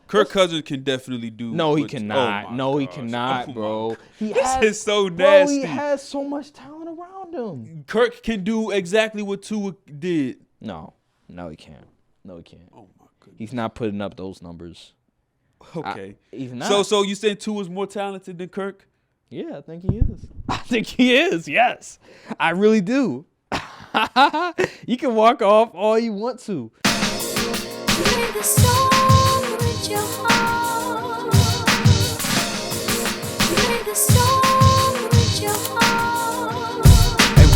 Kirk Cousins can definitely do. No, he cannot. No, he cannot, bro. This is so nasty. Bro, he has so much talent around him. Kirk can do exactly what Tua did. No, he can't. No, he can't. Oh my goodness. He's not putting up those numbers. Okay. He's not. So you saying Tua's more talented than Kirk? Yeah, I think he is. I think he is. Yes, I really do. You can walk off all you want to.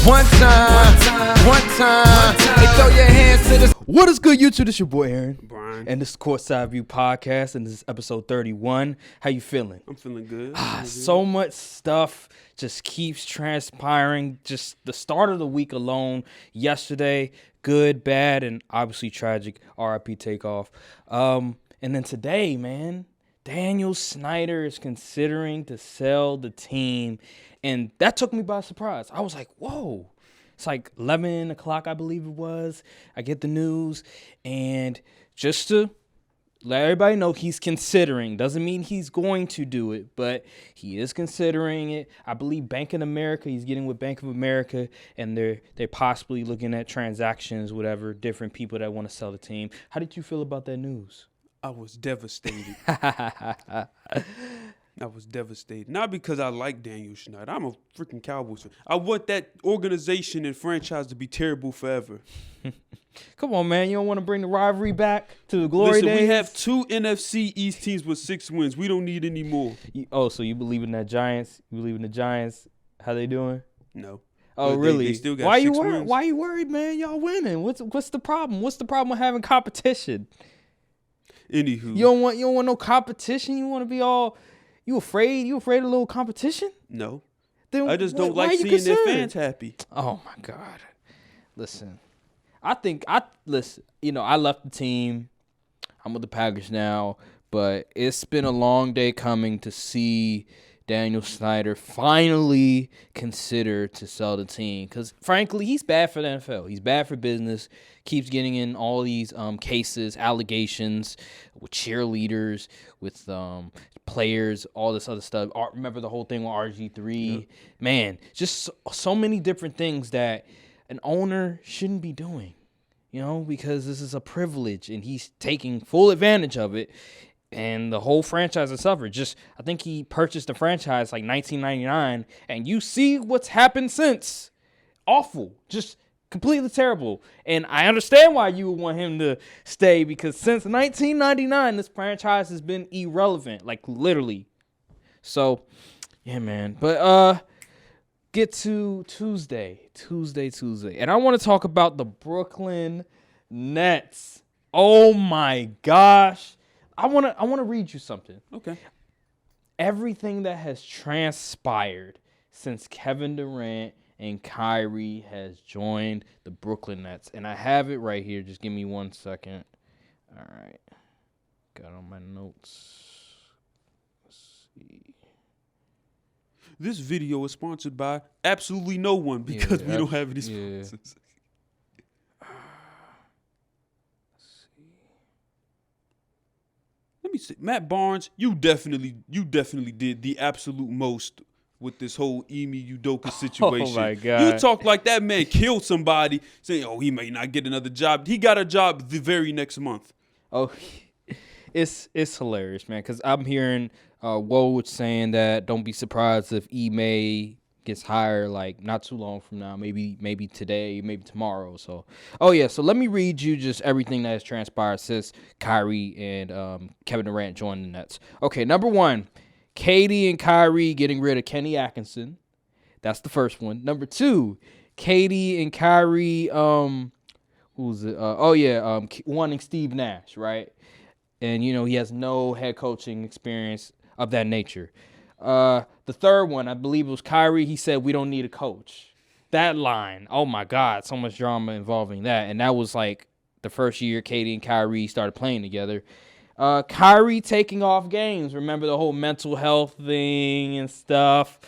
One time, hey, throw your hands to the. What is good, YouTube? This your boy Aaron, Brian, and this is Courtside View Podcast, and this is episode 31. How you feeling? I'm feeling good. So much stuff just keeps transpiring. Just the start of the week alone. Yesterday, good, bad, and obviously tragic. RIP takeoff. And then today, man, Daniel Snyder is considering to sell the team. And that took me by surprise. I was like, whoa. It's like 11 o'clock, I believe it was. I get the news. And just to let everybody know, he's considering. Doesn't mean he's going to do it, but he is considering it. I believe Bank of America, he's getting with Bank of America, and they're possibly looking at transactions, whatever, different people that want to sell the team. How did you feel about that news? I was devastated. I was devastated. Not because I like Daniel Snyder. I'm a freaking Cowboys fan. I want that organization and franchise to be terrible forever. Come on, man. You don't want to bring the rivalry back to the glory days? We have 2 NFC East teams with 6 wins. We don't need any more. So you believe in that Giants? You believe in the Giants? How they doing? No. Oh, really? They still got 6 wins. Why you worried, man? Y'all winning. What's the problem? What's the problem with having competition? Anywho. You don't want no competition? You want to be all... You afraid? You afraid of a little competition? No. Then I just don't like seeing their fans happy. Oh my God. Listen. I left the team. I'm with the Packers now, but it's been a long day coming to see Daniel Snyder finally consider to sell the team. Because, frankly, he's bad for the NFL. He's bad for business. Keeps getting in all these cases, allegations with cheerleaders, with players, all this other stuff. Remember the whole thing with RG3? Yep. Man, just so many different things that an owner shouldn't be doing, because this is a privilege, and he's taking full advantage of it. And the whole franchise has suffered. I think he purchased the franchise like 1999, and you see what's happened since. Awful. Just completely terrible. And I understand why you would want him to stay, because since 1999, this franchise has been irrelevant, like literally. So, yeah, man. But get to Tuesday. And I want to talk about the Brooklyn Nets. Oh, my gosh. I want to read you something. Okay. Everything that has transpired since Kevin Durant and Kyrie has joined the Brooklyn Nets. And I have it right here. Just give me 1 second. All right. Got on my notes. Let's see. This video is sponsored by absolutely no one because we don't have any sponsors. Yeah. Let me see. Matt Barnes, you definitely did the absolute most with this whole Ime Udoka situation. Oh my God. You talk like that man killed somebody, saying, he may not get another job. He got a job the very next month. Oh, it's hilarious, man, because I'm hearing Woj saying that don't be surprised if Ime gets hired like not too long from now, maybe today, maybe tomorrow. So, so let me read you just everything that has transpired since Kyrie and Kevin Durant joined the Nets. Okay, number 1, KD and Kyrie getting rid of Kenny Atkinson. That's the first one. Number 2, KD and Kyrie, wanting Steve Nash, right? And he has no head coaching experience of that nature. The third one, I believe it was Kyrie. He said, we don't need a coach. That line, oh my God, so much drama involving that. And that was like the first year KD and Kyrie started playing together. Kyrie taking off games. Remember the whole mental health thing and stuff.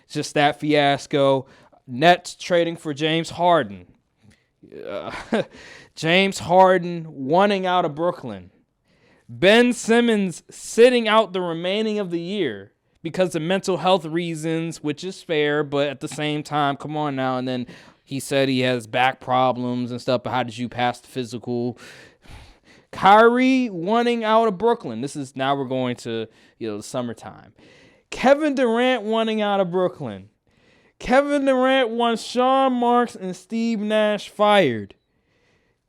Just that fiasco. Nets trading for James Harden. James Harden wanting out of Brooklyn. Ben Simmons sitting out the remaining of the year because of mental health reasons, which is fair, but at the same time, come on now. And then he said he has back problems and stuff, but how did you pass the physical? Kyrie wanting out of Brooklyn. This is now we're going to, the summertime. Kevin Durant wanting out of Brooklyn. Kevin Durant wants Sean Marks and Steve Nash fired.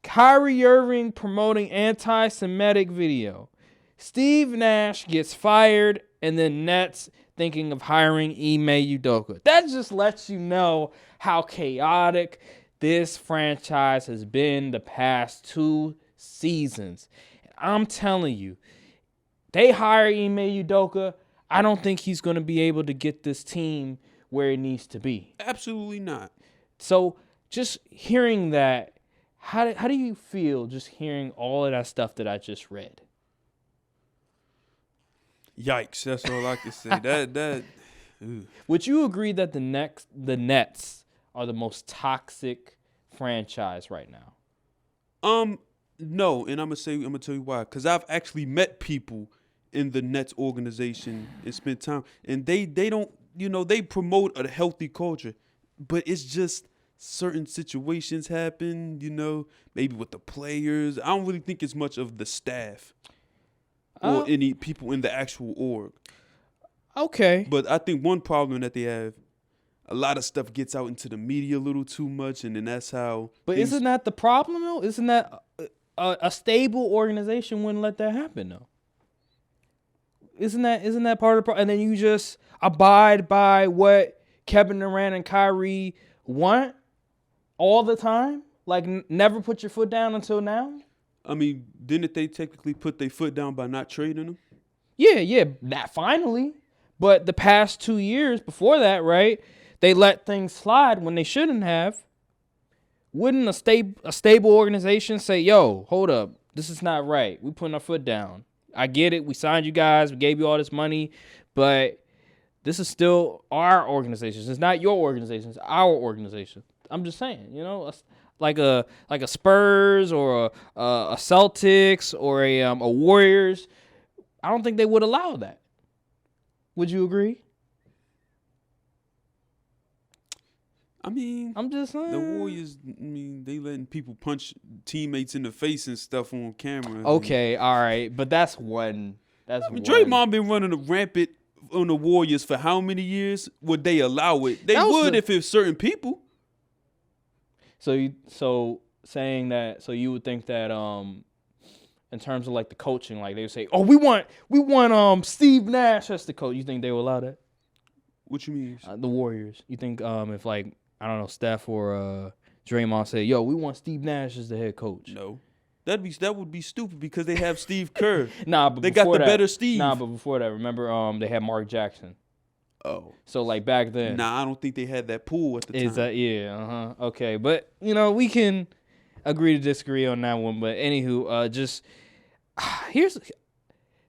Kyrie Irving promoting anti-Semitic video. Steve Nash gets fired, and then Nets thinking of hiring Ime Udoka. That just lets you know how chaotic this franchise has been the past 2 seasons. I'm telling you, they hire Ime Udoka. I don't think he's going to be able to get this team where it needs to be. Absolutely not. So just hearing that, how do you feel just hearing all of that stuff that I just read? Yikes! That's all I can say. that. Would you agree that the Nets are the most toxic franchise right now? No, and I'm gonna tell you why. Because I've actually met people in the Nets organization and spent time, and they don't, they promote a healthy culture, but it's just certain situations happen, maybe with the players. I don't really think it's much of the staff or any people in the actual org. Okay. But I think one problem that they have, a lot of stuff gets out into the media a little too much, and then that's how. But isn't that the problem, though? Isn't that a stable organization wouldn't let that happen, though? Isn't that part of the problem? And then you just abide by what Kevin Durant and Kyrie want all the time? Like, never put your foot down until now? I mean, didn't they technically put their foot down by not trading them? Yeah, that finally. But the past 2 years before that, right, they let things slide when they shouldn't have. Wouldn't a stable organization say, yo, hold up, this is not right. We putting our foot down. I get it. We signed you guys. We gave you all this money. But this is still our organization. It's not your organization. It's our organization. I'm just saying, like a Spurs or a Celtics or a Warriors. I don't think they would allow that. Would you agree? I mean, I'm just saying. The Warriors, they letting people punch teammates in the face and stuff on camera. Okay, all right, but that's one. Draymond been running a rampant on the Warriors for how many years? Would they allow it? They would if it's certain people. So you would think that in terms of like the coaching, like they would say, oh, we want Steve Nash as the coach. You think they would allow that? What you mean? The Warriors. You think if like I don't know Steph or Draymond say, yo, we want Steve Nash as the head coach? No, that would be stupid because they have Steve Kerr. But they got the better Steve. But before that, remember they had Mark Jackson. Oh. So like back then. I don't think they had that pool at the time. Is that okay, but we can agree to disagree on that one. But anywho,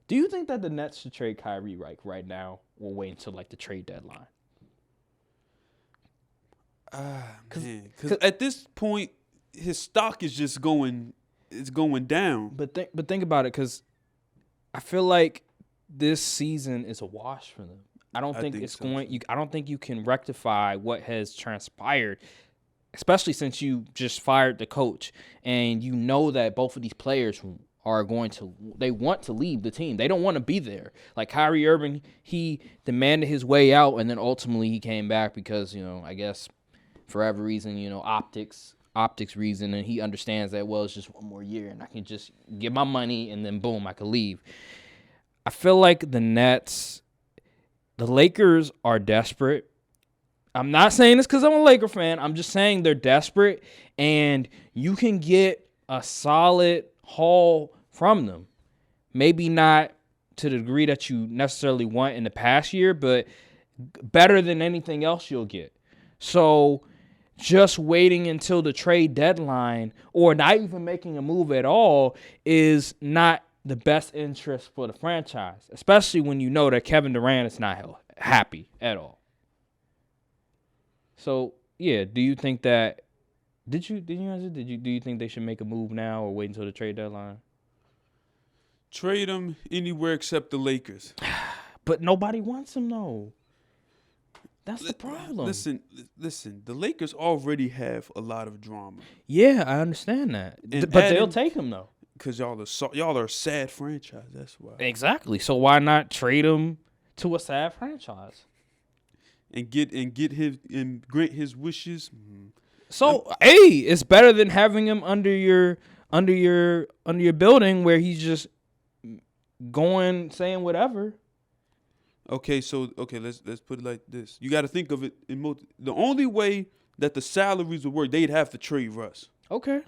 do you think that the Nets should trade Kyrie right now or wait until like the trade deadline? Because at this point, his stock is just going down. But think about it, because I feel like this season is a wash for them. I don't think it's so. I don't think you can rectify what has transpired, especially since you just fired the coach, and you know that both of these players are they want to leave the team. They don't want to be there. Like Kyrie Irving, he demanded his way out, and then ultimately he came back because, I guess for every reason, optics reason, and he understands that, well, it's just one more year, and I can just get my money, and then boom, I can leave. I feel like the Lakers are desperate. I'm not saying this because I'm a Laker fan. I'm just saying they're desperate, and you can get a solid haul from them. Maybe not to the degree that you necessarily want in the past year, but better than anything else you'll get. So just waiting until the trade deadline or not even making a move at all is not the best interest for the franchise, especially when you know that Kevin Durant is not happy at all. So, yeah, do you think that do you think they should make a move now or wait until the trade deadline? Trade him anywhere except the Lakers. But nobody wants him though. That's the problem. Listen. The Lakers already have a lot of drama. Yeah, I understand that. And But they'll take him though. Because y'all are a sad franchise. That's why. Exactly. So why not trade him to a sad franchise? And grant his wishes. So hey, it's better than having him under your building where he's just going saying whatever. Okay, let's put it like this. You got to think of it the only way that the salaries would work, they'd have to trade Russ. Okay.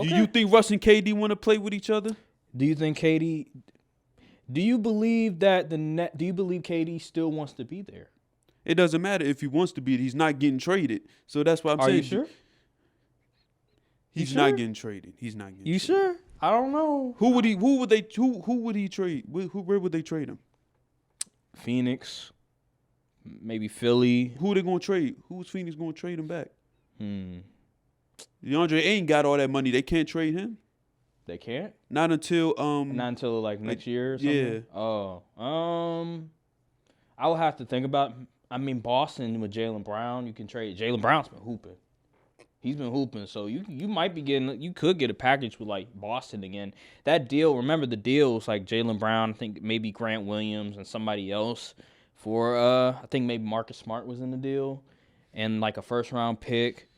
Do you think Russ and KD want to play with each other? Do you think KD? Do you believe that do you believe KD still wants to be there? It doesn't matter if he wants to be. He's not getting traded. So that's why I'm saying. Are you sure? He's not getting traded. He's not getting. You traded. sure? I don't know. Who would he trade? Where would they trade him? Phoenix, maybe Philly. Who are they gonna trade? Who's Phoenix gonna trade him back? DeAndre ain't got all that money. They can't trade him. They can't. Not until like next year or something. Yeah. Oh. I will have to think about. I mean, Boston with Jaylen Brown, you can trade. Jaylen Brown's been hooping. He's been hooping, so you might be getting. You could get a package with like Boston again. That deal. Remember the deal was like Jaylen Brown. I think maybe Grant Williams and somebody else for. I think maybe Marcus Smart was in the deal, and like a first round pick.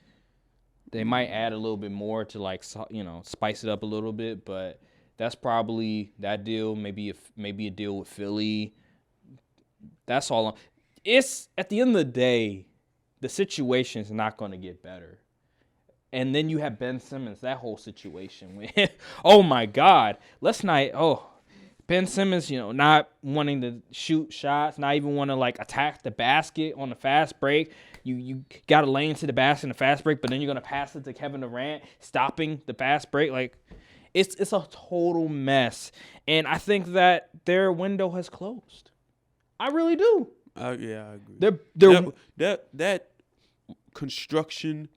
They might add a little bit more to like spice it up a little bit, but that's probably that deal. Maybe a deal with Philly. That's all. It's at the end of the day, the situation is not going to get better. And then you have Ben Simmons, that whole situation. Oh my God, let's not. Oh, Ben Simmons, not wanting to shoot shots, not even want to like attack the basket on the fast break. You got to lay into the basket in the fast break, but then you're gonna pass it to Kevin Durant, stopping the fast break. Like, it's a total mess, and I think that their window has closed. I really do. Yeah, I agree. That construction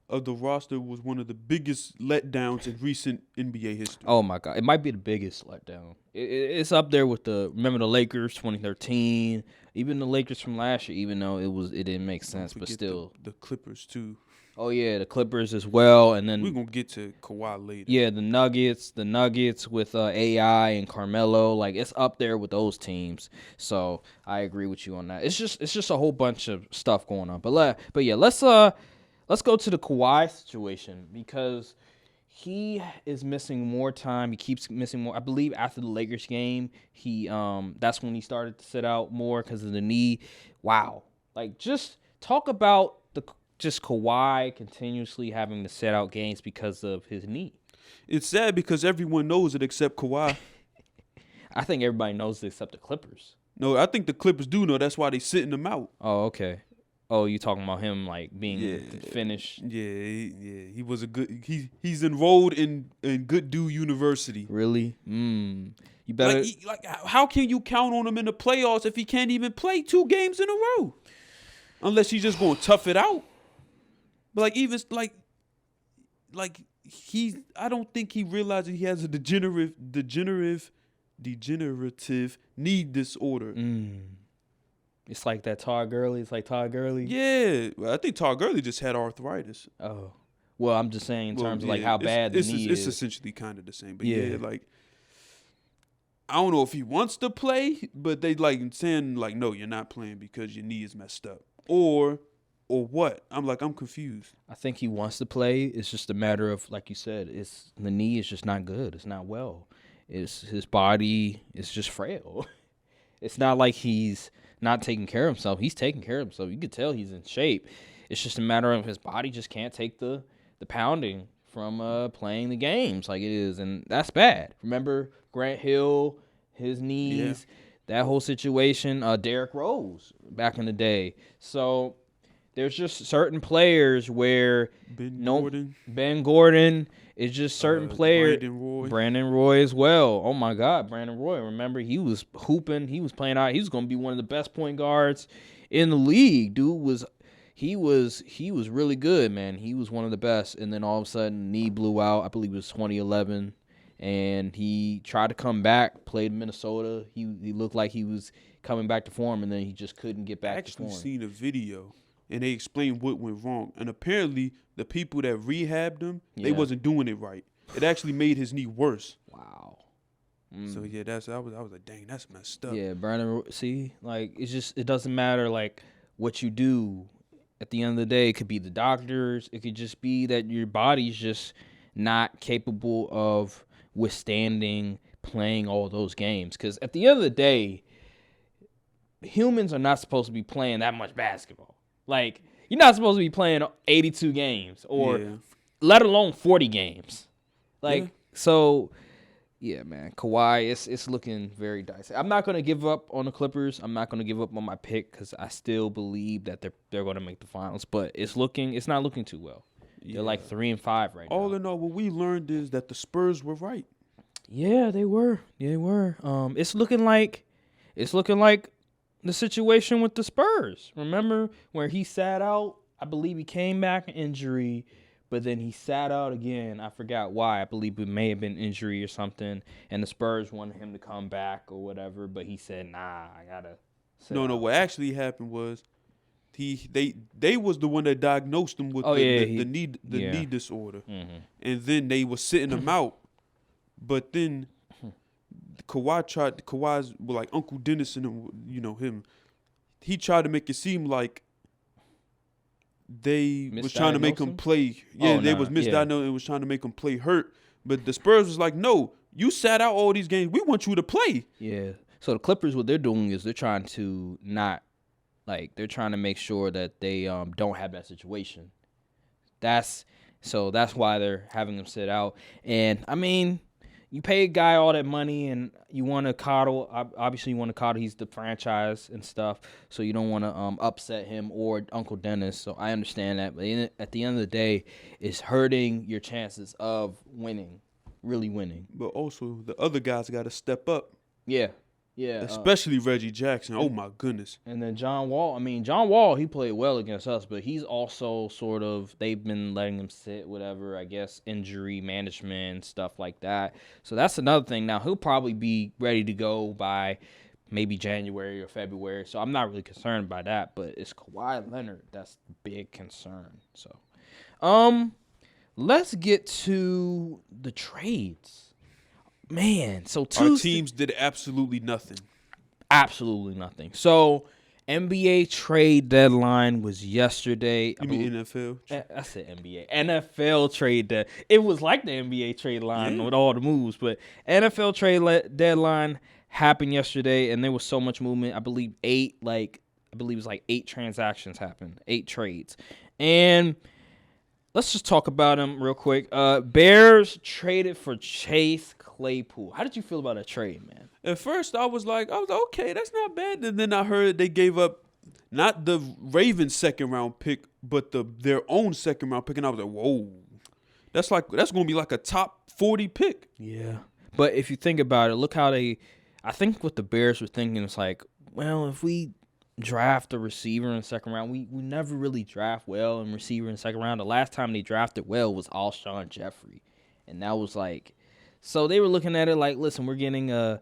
of the roster was one of the biggest letdowns in recent NBA history. Oh my God, it might be the biggest letdown. It's up there with remember the Lakers 2013, even the Lakers from last year. Even though it didn't make sense, but still the Clippers too. Oh yeah, the Clippers as well, and then we're gonna get to Kawhi later. Yeah, the Nuggets with AI and Carmelo, like it's up there with those teams. So I agree with you on that. It's just a whole bunch of stuff going on. But yeah, let's go to the Kawhi situation because he is missing more time. He keeps missing more. I believe after the Lakers game, that's when he started to sit out more because of the knee. Wow, like just talk about just Kawhi continuously having to sit out games because of his knee. It's sad because everyone knows it except Kawhi. I think everybody knows it except the Clippers. No, I think the Clippers do know. That's why they sitting him out. Oh, okay. Oh, you talking about him like being finished? Yeah. He was he's enrolled in Good Dude University. Really? You better how can you count on him in the playoffs if he can't even play 2 games in a row? Unless he's just going to tough it out. But like even I don't think he realizes he has a degenerative knee disorder. It's like that Todd Gurley. It's like Todd Gurley. Yeah, I think Todd Gurley just had arthritis. Oh, well, I'm just saying in terms of like how bad the knee is. It's essentially kind of the same. But yeah, like I don't know if he wants to play, but they like saying like, no, you're not playing because your knee is messed up, or what? I'm confused. I think he wants to play. It's just a matter of, like you said, the knee is just not good. It's not well. His body is just frail. It's not like he's not taking care of himself. He's taking care of himself. You could tell he's in shape. It's just a matter of his body just can't take the pounding from playing the games like it is, and that's bad. Remember Grant Hill, his knees, that whole situation. Derrick Rose back in the day. So there's just certain players where Ben Gordon is just certain players. Brandon Roy as well. Oh my God, Brandon Roy. Remember he was hooping. He was playing out. He was going to be one of the best point guards in the league. Dude was really good, man. He was one of the best. And then all of a sudden, knee blew out. I believe it was 2011. and he tried to come back, played in Minnesota. He looked like he was coming back to form, and then he just couldn't get back to form. I actually seen a video, and they explained what went wrong. And apparently, the people that rehabbed him, they wasn't doing it right. It actually made his knee worse. Wow. So yeah, I was like, dang, that's messed up. Yeah, Brandon. See, like it doesn't matter like what you do. At the end of the day, it could be the doctors. It could just be that your body's just not capable of withstanding playing all those games. Because at the end of the day, humans are not supposed to be playing that much basketball. Like, you're not supposed to be playing 82 games or let alone 40 games. Like, so, yeah, man, Kawhi, it's looking very dicey. I'm not going to give up on the Clippers. I'm not going to give up on my pick because I still believe that they're going to make the finals. But it's not looking too well. They're like 3-5 right now. All in all, what we learned is that the Spurs were right. Yeah, they were. They were. It's looking like the situation with the Spurs. Remember where he sat out? I believe he came back an injury, but then he sat out again. I forgot why. I believe it may have been injury or something, and the Spurs wanted him to come back or whatever, but he said, "Nah, I gotta." No. What actually happened was, they was the one that diagnosed him with the knee disorder, and then they was sitting him out, but then Kawhi's like Uncle Dennis and him. He tried to make it seem like they was trying to make him play. Yeah, they was misdiagnosed and was trying to make him play hurt. But the Spurs was like, no, you sat out all these games. We want you to play. Yeah. So the Clippers, what they're doing is they're trying to they're trying to make sure that they don't have that situation. That's why they're having him sit out. And I mean, you pay a guy all that money and you want to coddle. Obviously, you want to coddle. He's the franchise and stuff, so you don't want to upset him or Uncle Dennis. So I understand that. But at the end of the day, it's hurting your chances of winning, really winning. But also, the other guys got to step up. Yeah. Especially Reggie Jackson. Oh, my goodness. And then John Wall, he played well against us, but he's also sort of, they've been letting him sit, whatever, I guess, injury management, stuff like that. So that's another thing. Now, he'll probably be ready to go by maybe January or February, so I'm not really concerned by that, but it's Kawhi Leonard that's the big concern. So, let's get to the trades. Man, so our teams did absolutely nothing. Absolutely nothing. So, NBA trade deadline was yesterday. You mean NFL? I said NBA. NFL trade deadline. It was like the NBA trade line with all the moves, but NFL trade deadline happened yesterday, and there was so much movement. I believe it was like 8 transactions happened, 8 trades. And let's just talk about them real quick. Bears traded for Chase Claypool. How did you feel about that trade, man? At first, I was like, okay, that's not bad. And then I heard they gave up not the Ravens' second-round pick, but their own second-round pick. And I was like, whoa. That's going to be like a top 40 pick. Yeah. But if you think about it, look how I think what the Bears were thinking is like, well, if we draft a receiver in the second round, we never really draft well in receiver in the second round. The last time they drafted well was Alshon Jeffrey. And that was like, so they were looking at it like, listen, we're getting a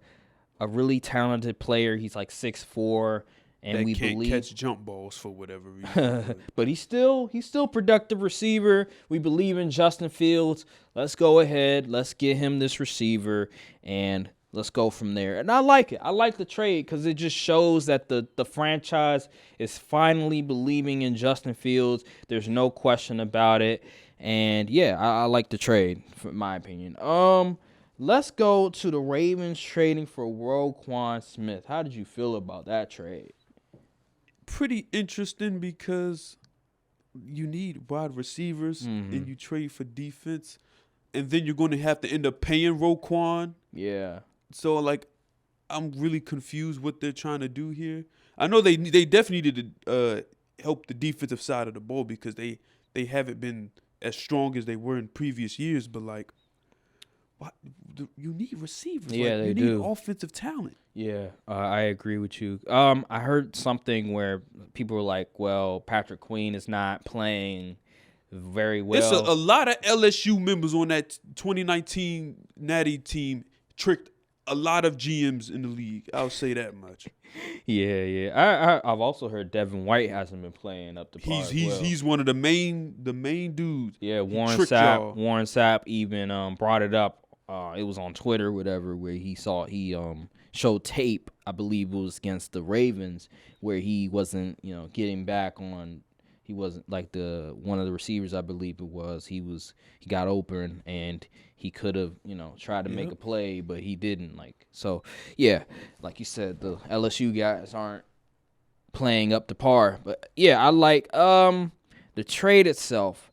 really talented player. He's like 6'4", and that we can't believe catch jump balls for whatever reason. but he's still productive receiver. We believe in Justin Fields. Let's go ahead. Let's get him this receiver, and let's go from there. And I like it. I like the trade because it just shows that the franchise is finally believing in Justin Fields. There's no question about it. And, yeah, I like the trade, in my opinion. Let's go to the Ravens trading for Roquan Smith. How did you feel about that trade? Pretty interesting because you need wide receivers and you trade for defense. And then you're going to have to end up paying Roquan. Yeah. So, like, I'm really confused what they're trying to do here. I know they definitely needed to help the defensive side of the ball because they haven't been as strong as they were in previous years. But, like, what? You need receivers. Yeah, like, they you do. need offensive talent. Yeah, I agree with you. I heard something where people were like, well, Patrick Queen is not playing very well. It's a lot of LSU members on that 2019 Natty team tricked a lot of GMs in the league. I'll say that much. Yeah. I've also heard Devin White hasn't been playing up to par. He's one of the main dudes. Yeah, Warren Sapp even brought it up. It was on Twitter, whatever, where he showed tape. I believe it was against the Ravens, where he wasn't, getting back on. He wasn't like one of the receivers, I believe it was. He got open and he could have, tried to make a play, but he didn't. So yeah, like you said, the LSU guys aren't playing up to par. But yeah, I like the trade itself.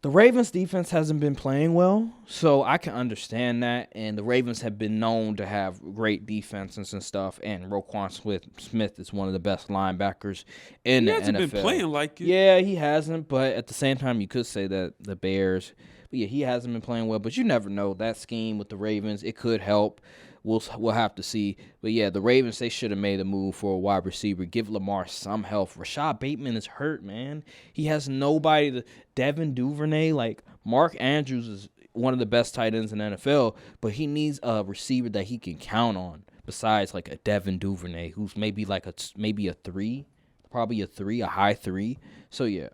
The Ravens defense hasn't been playing well, so I can understand that. And the Ravens have been known to have great defenses and stuff. And Roquan Smith is one of the best linebackers in the NFL. He hasn't been playing like it. Yeah, he hasn't. But at the same time, you could say that the Bears. But yeah, he hasn't been playing well. But you never know. That scheme with the Ravens, it could help. We'll have to see. But yeah, the Ravens, they should have made a move for a wide receiver. Give Lamar some help. Rashad Bateman is hurt, man. He has nobody. Devin Duvernay, Mark Andrews is one of the best tight ends in the NFL, but he needs a receiver that he can count on besides a Devin Duvernay, who's maybe a 3, probably a 3, a high 3. So yeah,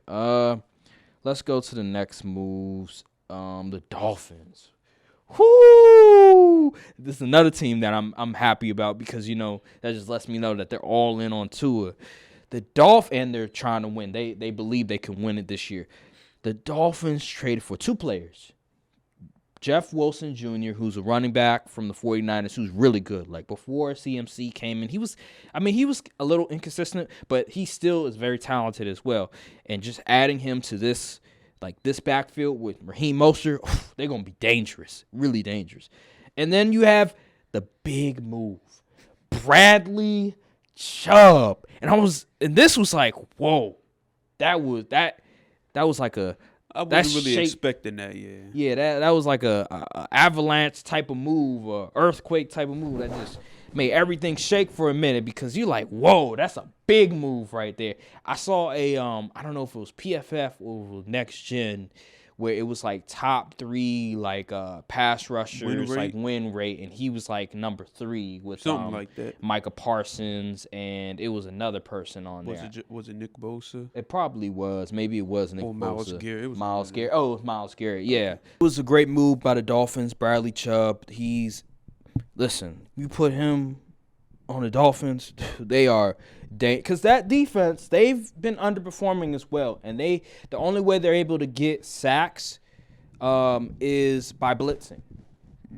let's go to the next moves. The Dolphins. Whoo! This is another team that I'm happy about because that just lets me know that they're all in on Tua. The Dolphins, and they're trying to win. They believe they can win it this year. The Dolphins traded for 2 players. Jeff Wilson Jr., who's a running back from the 49ers, who's really good. Before CMC came in, he was a little inconsistent, but he still is very talented as well. And just adding him to this backfield with Raheem Mostert, they're going to be dangerous, really dangerous. And then you have the big move, Bradley Chubb. And this was whoa, that was like a. I wasn't really expecting that, yeah. Yeah, that was like a avalanche type of move, or earthquake type of move that just made everything shake for a minute because you're like, whoa, that's a big move right there. I saw I don't know if it was PFF or Next Gen, where it was top 3 pass rushers, win rate, and he was number 3 with something like that. Micah Parsons, and it was another person on there. Was it Nick Bosa? It probably was. Maybe it was Nick Bosa. Myles Garrett. It was Myles Garrett. Oh, it was Myles Garrett. Yeah, it was a great move by the Dolphins. Bradley Chubb. Listen, you put him on the Dolphins, they are because that defense, they've been underperforming as well, and the only way they're able to get sacks is by blitzing,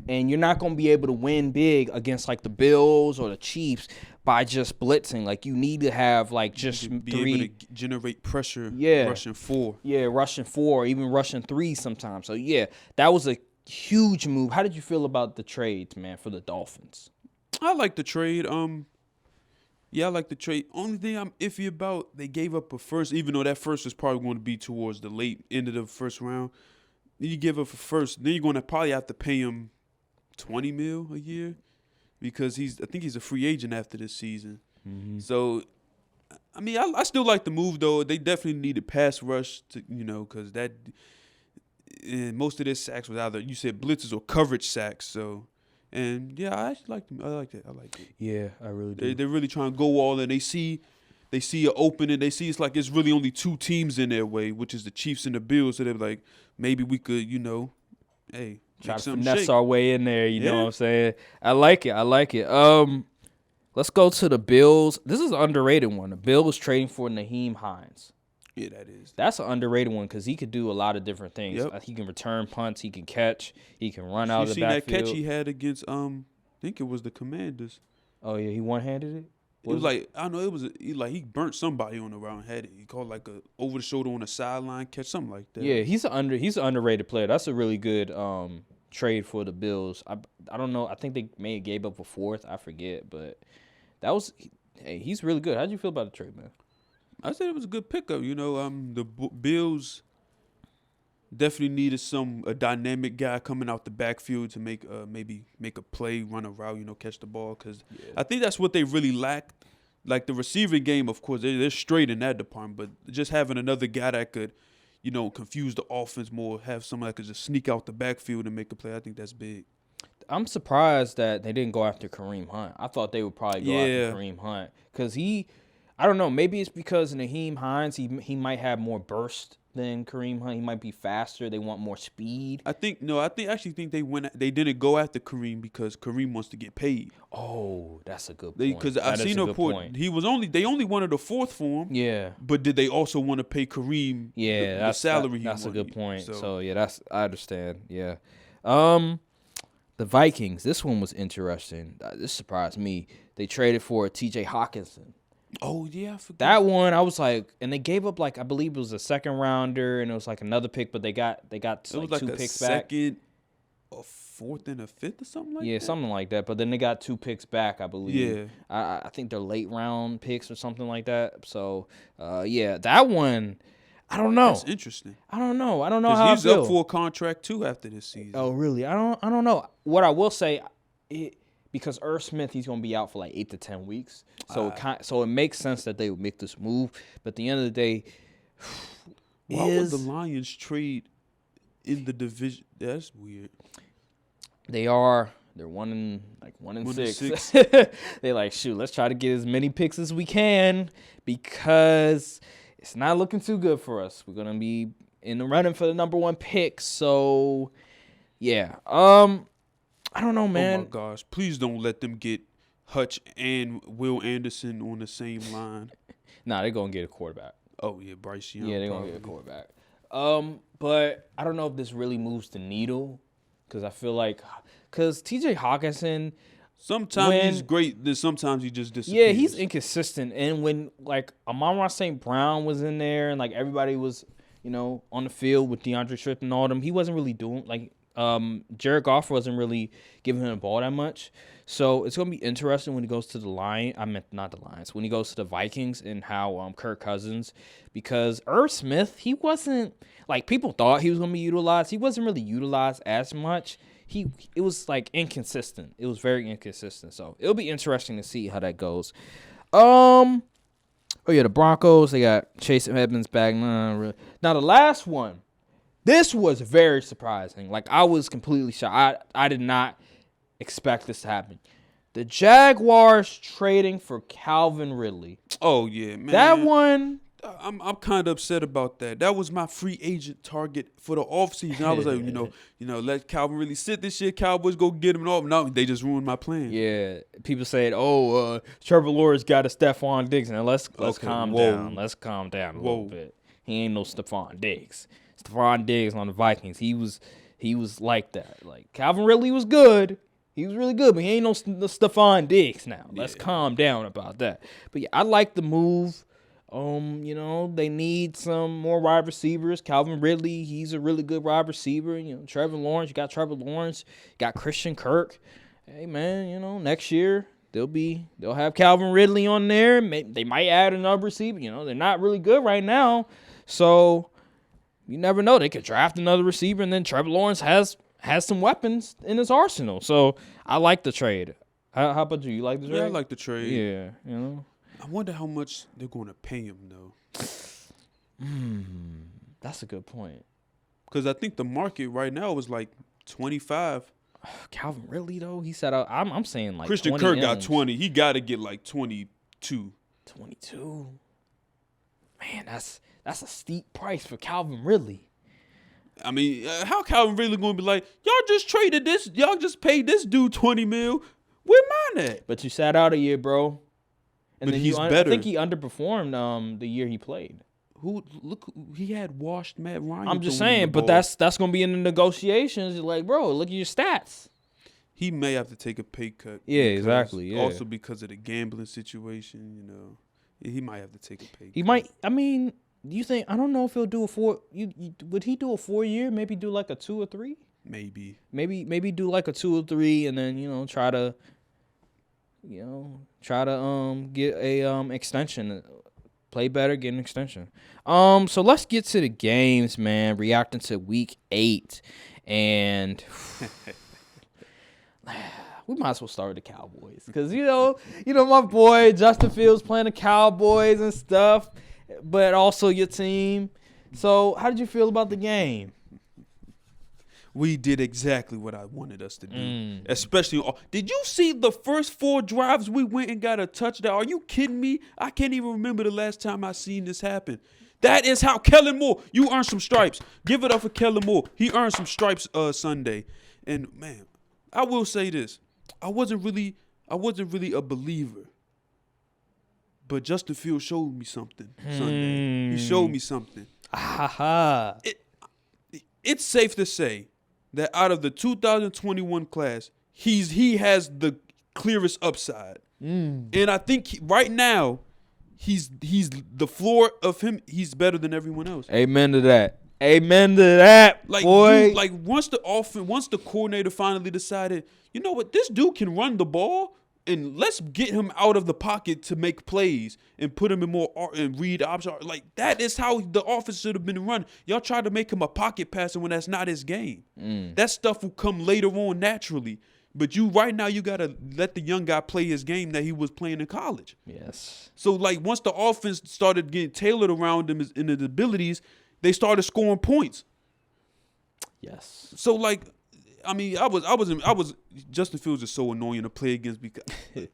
and you're not going to be able to win big against the Bills or the Chiefs by just blitzing. You need to have just be 3 able to generate pressure. Rushing 4. Yeah, rushing 4, even rushing 3 sometimes. So yeah, that was a huge move. How did you feel about the trades, man, for the Dolphins? I like the trade. I like the trade. Only thing I'm iffy about, they gave up a first, even though that first is probably going to be towards the late end of the first round. Then you give up a first, then you're going to probably have to pay him $20 million a year because I think he's a free agent after this season. Mm-hmm. So, I still like the move though. They definitely needed pass rush to, because and most of their sacks was either, you said blitzes or coverage sacks. So. And yeah, I actually like them. I like it. Yeah, I really do. They're really trying to go all in. They see an opening. They see it's really only 2 teams in their way, which is the Chiefs and the Bills. So they're like, maybe we could, hey, try to finesse our way in there. You know what I'm saying? I like it. Let's go to the Bills. This is an underrated one. The Bills trading for Naheem Hines. Yeah, that is. That's an underrated one because he could do a lot of different things. Yep. He can return punts. He can catch. He can run out of the backfield. You seen that catch he had against, I think it was the Commanders. Oh, yeah, he one-handed it? It was I don't know, he burnt somebody on the round, had it. He called a over the shoulder on the sideline catch, something like that. Yeah, he's an underrated player. That's a really good trade for the Bills. I don't know. I think they may have gave up a 4th. I forget, but he's really good. How did you feel about the trade, man? I said it was a good pickup. The Bills definitely needed a dynamic guy coming out the backfield to maybe make a play, run a route, catch the ball. Because I think that's what they really lacked. The receiving game, of course, they're straight in that department. But just having another guy that could, confuse the offense more, have somebody that could just sneak out the backfield and make a play. I think that's big. I'm surprised that they didn't go after Kareem Hunt. I thought they would probably go Yeah. after Kareem Hunt because I don't know, maybe it's because Naheem Hines, he might have more burst than Kareem Hunt. He might be faster. They want more speed. I actually think they didn't go after Kareem because Kareem wants to get paid. Oh, that's a good point. Because I've seen a report. They only wanted a fourth for him. Yeah. But did they also want to pay Kareem the salary he that's a wanted? good point. So yeah, I understand. Yeah. The Vikings, this one was interesting. This surprised me. They traded for TJ Hawkinson. Oh, yeah, I forgot. That one, I was like, and they gave up I believe it was a second rounder, and it was like another pick, but they got it was like 2 a picks back. second, a fourth, and a fifth or something like that. Yeah, something like that. But then they got 2 picks back, I believe. Yeah. I think they're late round picks or something like that. So, yeah, that one, I don't know. That's interesting. I don't know how he's I feel. up for a contract too after this season. Oh, really? I don't know. What I will say, because Irv Smith, he's going to be out for 8 to 10 weeks. So so it makes sense that they would make this move. But at the end of the day, why would the Lions trade in the division? That's weird. They're 1 and 6. 6. They like, shoot, let's try to get as many picks as we can because it's not looking too good for us. We're going to be in the running for the number 1 pick. So, yeah. I don't know, man. Oh, my gosh. Please don't let them get Hutch and Will Anderson on the same line. Nah, they're going to get a quarterback. Oh, yeah, Bryce Young. Yeah, they're going to get a quarterback. But I don't know if this really moves the needle because I feel like – because TJ Hawkinson – sometimes he's great, then sometimes he just disappears. Yeah, he's inconsistent. And when, Amon-Ra St. Brown was in there and, everybody was, on the field with DeAndre Swift and all them, he wasn't really doing – Jared Goff wasn't really giving him the ball that much. So it's going to be interesting when he goes to the Lions. I meant not the Lions. When he goes to the Vikings and how Kirk Cousins, because Irv Smith, he wasn't people thought he was going to be utilized. He wasn't really utilized as much. It was inconsistent. It was very inconsistent. So it'll be interesting to see how that goes. Oh yeah, the Broncos, they got Chase Edmonds back. Now the last one. This was very surprising. I was completely shocked. I did not expect this to happen. The Jaguars trading for Calvin Ridley. Oh, yeah, man. That one. I'm kind of upset about that. That was my free agent target for the offseason. I was like, let Calvin Ridley sit this year. Cowboys go get him off. No, they just ruined my plan. Yeah. People said, Trevor Lawrence got a Stephon Diggs. Now let's calm down. Let's calm down a little bit. He ain't no Stephon Diggs. Stephon Diggs on the Vikings, he was like that. Calvin Ridley was good. He was really good, but he ain't no Stephon Diggs now. Let's calm down about that. But yeah, I like the move. They need some more wide receivers. Calvin Ridley, he's a really good wide receiver. Trevor Lawrence, you got Trevor Lawrence, you got Christian Kirk. Hey man, next year they'll have Calvin Ridley on there. They might add another receiver. They're not really good right now, so. You never know. They could draft another receiver, and then Trevor Lawrence has some weapons in his arsenal. So I like the trade. How about you? You like the trade? Yeah, I like the trade. Yeah, I wonder how much they're going to pay him, though. That's a good point. Because I think the market right now is 25. Calvin Ridley, though, he said, I'm saying Christian 20 Kirk M's. got 20. He got to get 22. 22. Man, that's a steep price for Calvin Ridley. I mean, how Calvin Ridley going to be like, y'all just traded this, y'all just paid this dude $20 million. Where mine at? But you sat out a year, bro. And but then he's better. I think he underperformed the year he played. He had washed Matt Ryan. I'm just saying, but that's going to be in the negotiations. Bro, look at your stats. He may have to take a pay cut. Yeah, exactly. Yeah. Also because of the gambling situation, he might have to take a pay cut. He might. I mean, do you think? I don't know if he'll do a 4. Would he do a 4 year? Maybe do a 2 or 3. Maybe do a 2 or 3, and then try to get a extension. Play better, get an extension. So let's get to the games, man. Reacting to Week 8, and we might as well start with the Cowboys because my boy Justin Fields playing the Cowboys and stuff, but also your team. So, how did you feel about the game? We did exactly what I wanted us to do. Especially, did you see the first 4 drives we went and got a touchdown? Are you kidding me? I can't even remember the last time I seen this happen. That is how Kellen Moore, you earned some stripes. Give it up for Kellen Moore. He earned some stripes Sunday. And man, I will say this. I wasn't really a believer. But Justin Fields showed me something Sunday. He showed me something. It's safe to say that out of the 2021 class, he has the clearest upside. And I think right now, he's the floor of him. He's better than everyone else. Amen to that. Amen to that, like, boy. Once the coordinator finally decided, you know what, this dude can run the ball, and let's get him out of the pocket to make plays and put him in more and read options. Like, that is how the offense should have been run. Y'all tried to make him a pocket passer when that's not his game. That stuff will come later on naturally. But right now you got to let the young guy play his game that he was playing in college. Yes. So, like, once the offense started getting tailored around him in his abilities, they started scoring points. Yes. So, like, I mean, I was Justin Fields is so annoying to play against because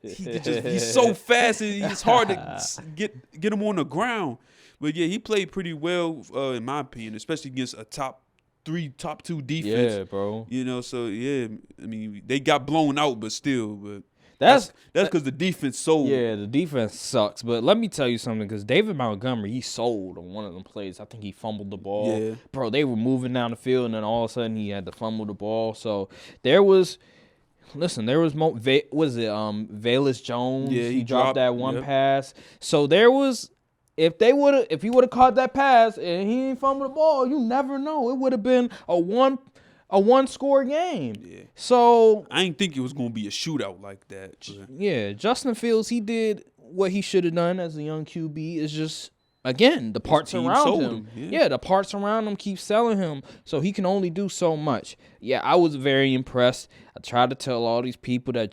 he's so fast and it's hard to get him on the ground. But yeah, he played pretty well in my opinion, especially against a top 2 defense. Yeah, bro. You know, so yeah, I mean, they got blown out, but still, but that's because the defense sold. Yeah, the defense sucks. But let me tell you something, because David Montgomery, he sold on one of them plays. I think he fumbled the ball. Yeah. Bro, they were moving down the field, and then all of a sudden he had to fumble the ball. So there was Velus Jones. Yeah, he dropped that one yep. pass. So there was, if he would have caught that pass and he didn't fumble the ball, you never know. It would have been a one-score game. Yeah. So I didn't think it was gonna be a shootout like that. But. Yeah, Justin Fields, he did what he should have done as a young QB. It's just, again, the parts around him. Yeah, the parts around him keep selling him, so he can only do so much. Yeah, I was very impressed. I tried to tell all these people that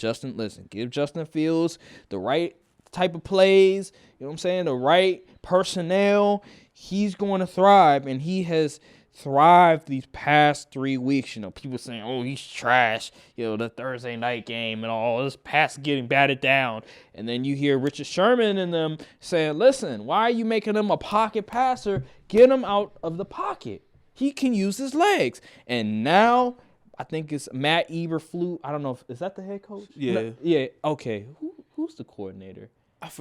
give Justin Fields the right type of plays, you know what I'm saying, the right personnel. He's going to thrive, and he has thrived these past 3 weeks. You know, people saying, oh, he's trash, you know, the Thursday night game and all this pass getting batted down. And then you hear Richard Sherman and them saying, listen, why are you making him a pocket passer? Get him out of the pocket. He can use his legs. And now I think it's Matt Eberflus. I don't know is that the head coach? Yeah. No, yeah. Okay. Who's the coordinator?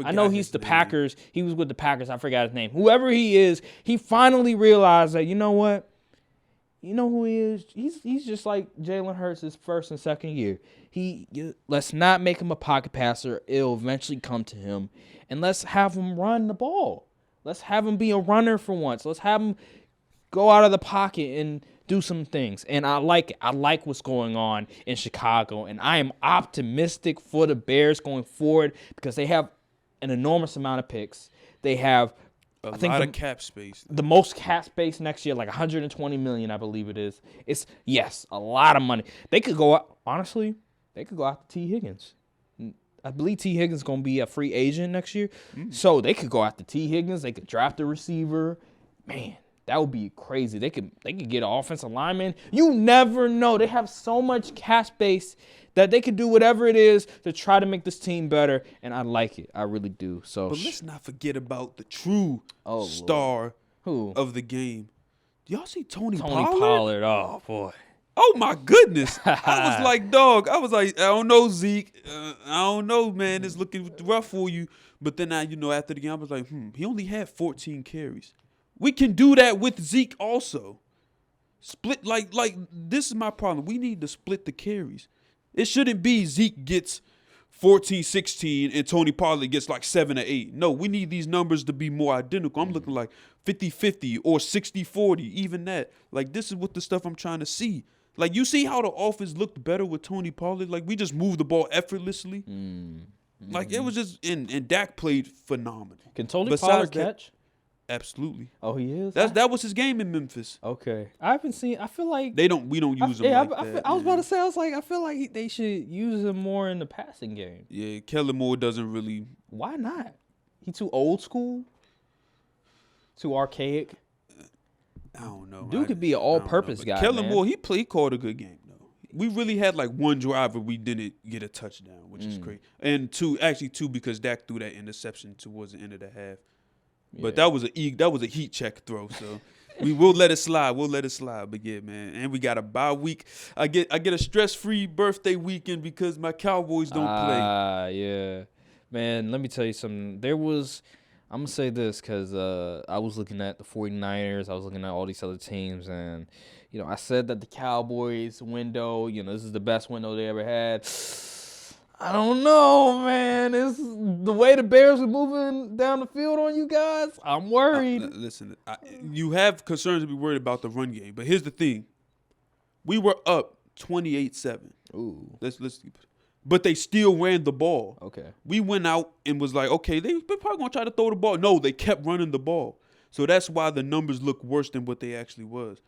I know he's the Packers. He was with the Packers. I forgot his name. Whoever he is, he finally realized that, you know what? You know who he is? He's just like Jalen Hurts his first and second year. Let's not make him a pocket passer. It'll eventually come to him. And let's have him run the ball. Let's have him be a runner for once. Let's have him go out of the pocket and do some things. And I like it. I like what's going on in Chicago. And I am optimistic for the Bears going forward because they have an enormous amount of picks. They have a lot of cap space. The most cap space next year, like $120 million, I believe it is. It's, yes, a lot of money. They could go out, honestly, they could go after T. Higgins. I believe T. Higgins is going to be a free agent next year. So they could go after T. Higgins. They could draft a receiver. Man, that would be crazy. They could get an offensive lineman. You never know. They have so much cap space that they could do whatever it is to try to make this team better, and I like it. I really do. So, but let's not forget about the true star of the game. Do y'all see Tony Pollard? Oh, boy. Oh, my goodness. I was like, dog. I don't know, Zeke. I don't know, man. It's looking rough for you. But then, after the game, I was like, he only had 14 carries. We can do that with Zeke also. Split, like this is my problem. We need to split the carries. It shouldn't be Zeke gets 14, 16, and Tony Pollard gets like 7 or 8. No, we need these numbers to be more identical. I'm looking like 50-50 or 60-40, even that. Like, this is what the stuff I'm trying to see. Like, you see how the offense looked better with Tony Pollard? Like, we just moved the ball effortlessly. Like, it was just, and Dak played phenomenal. Can Tony Pollard catch? Absolutely. Oh, he is? That was his game in Memphis. Okay. I haven't seen, I feel like. We don't use him like that. I was about to say, I feel like they should use him more in the passing game. Yeah, Kellen Moore doesn't really. Why not? He too old school? Too archaic? I don't know. Dude could be an all-purpose guy, Kellen man. Moore, he called a good game though. We really had like one driver we didn't get a touchdown, which is crazy. And two because Dak threw that interception towards the end of the half. But that was a heat check throw, so we will let it slide. We'll let it slide. But yeah, man, and we got a bye week. I get a stress-free birthday weekend because my Cowboys don't play. Yeah, man. Let me tell you something. I'm gonna say this because I was looking at the 49ers. I was looking at all these other teams, and I said that the Cowboys window, this is the best window they ever had. I don't know, man. It's the way the Bears are moving down the field on you guys. I'm worried. Listen, you have concerns to be worried about the run game, but here's the thing: we were up 28-7. Ooh. But they still ran the ball. Okay. We went out and was like, okay, they're probably gonna try to throw the ball. No, they kept running the ball. So that's why the numbers look worse than what they actually was.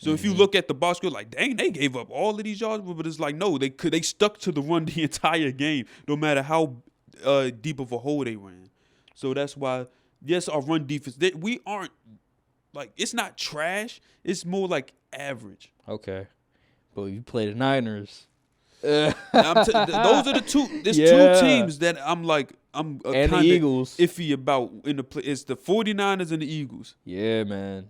So if you look at the box score, like, dang, they gave up all of these yards, but it's like, no, they stuck to the run the entire game, no matter how deep of a hole they ran. So that's why, yes, our run defense, we aren't, like, it's not trash. It's more like average. Okay. But you play the Niners. Those are the two. There's two teams that I'm kind of iffy about in the play. It's the 49ers and the Eagles. Yeah, man.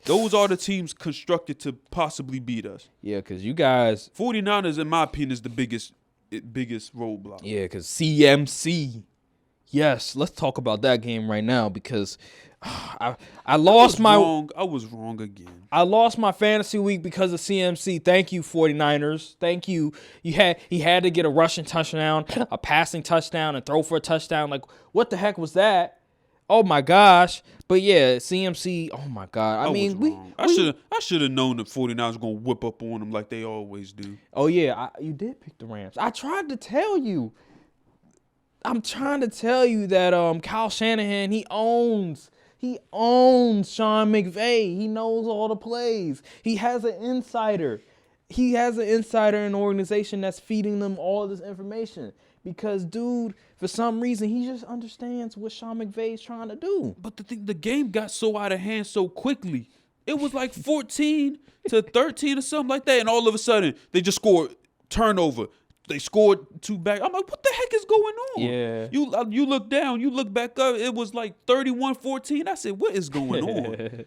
Those are the teams constructed to possibly beat us. Yeah, because you guys. 49ers, in my opinion, is the biggest roadblock. Yeah, because CMC. Yes, let's talk about that game right now because I was wrong again. I lost my fantasy week because of CMC. Thank you, 49ers. Thank you. He had to get a rushing touchdown, a passing touchdown, and throw for a touchdown. Like, what the heck was that? Oh my gosh. But yeah, CMC, oh my God. I should have known the 49ers were gonna whip up on them like they always do. Oh yeah, you did pick the Rams. I tried to tell you. I'm trying to tell you that Kyle Shanahan, he owns Sean McVay. He knows all the plays. He has an insider. He has an insider in the organization that's feeding them all of this information. Because, dude, for some reason, he just understands what Sean McVay is trying to do. But the game got so out of hand so quickly. It was like 14-13 or something like that, and all of a sudden, they just scored turnover. They scored 2 back. I'm like, what the heck is going on? Yeah. You look down, you look back up. It was like 31-14. I said, what is going on?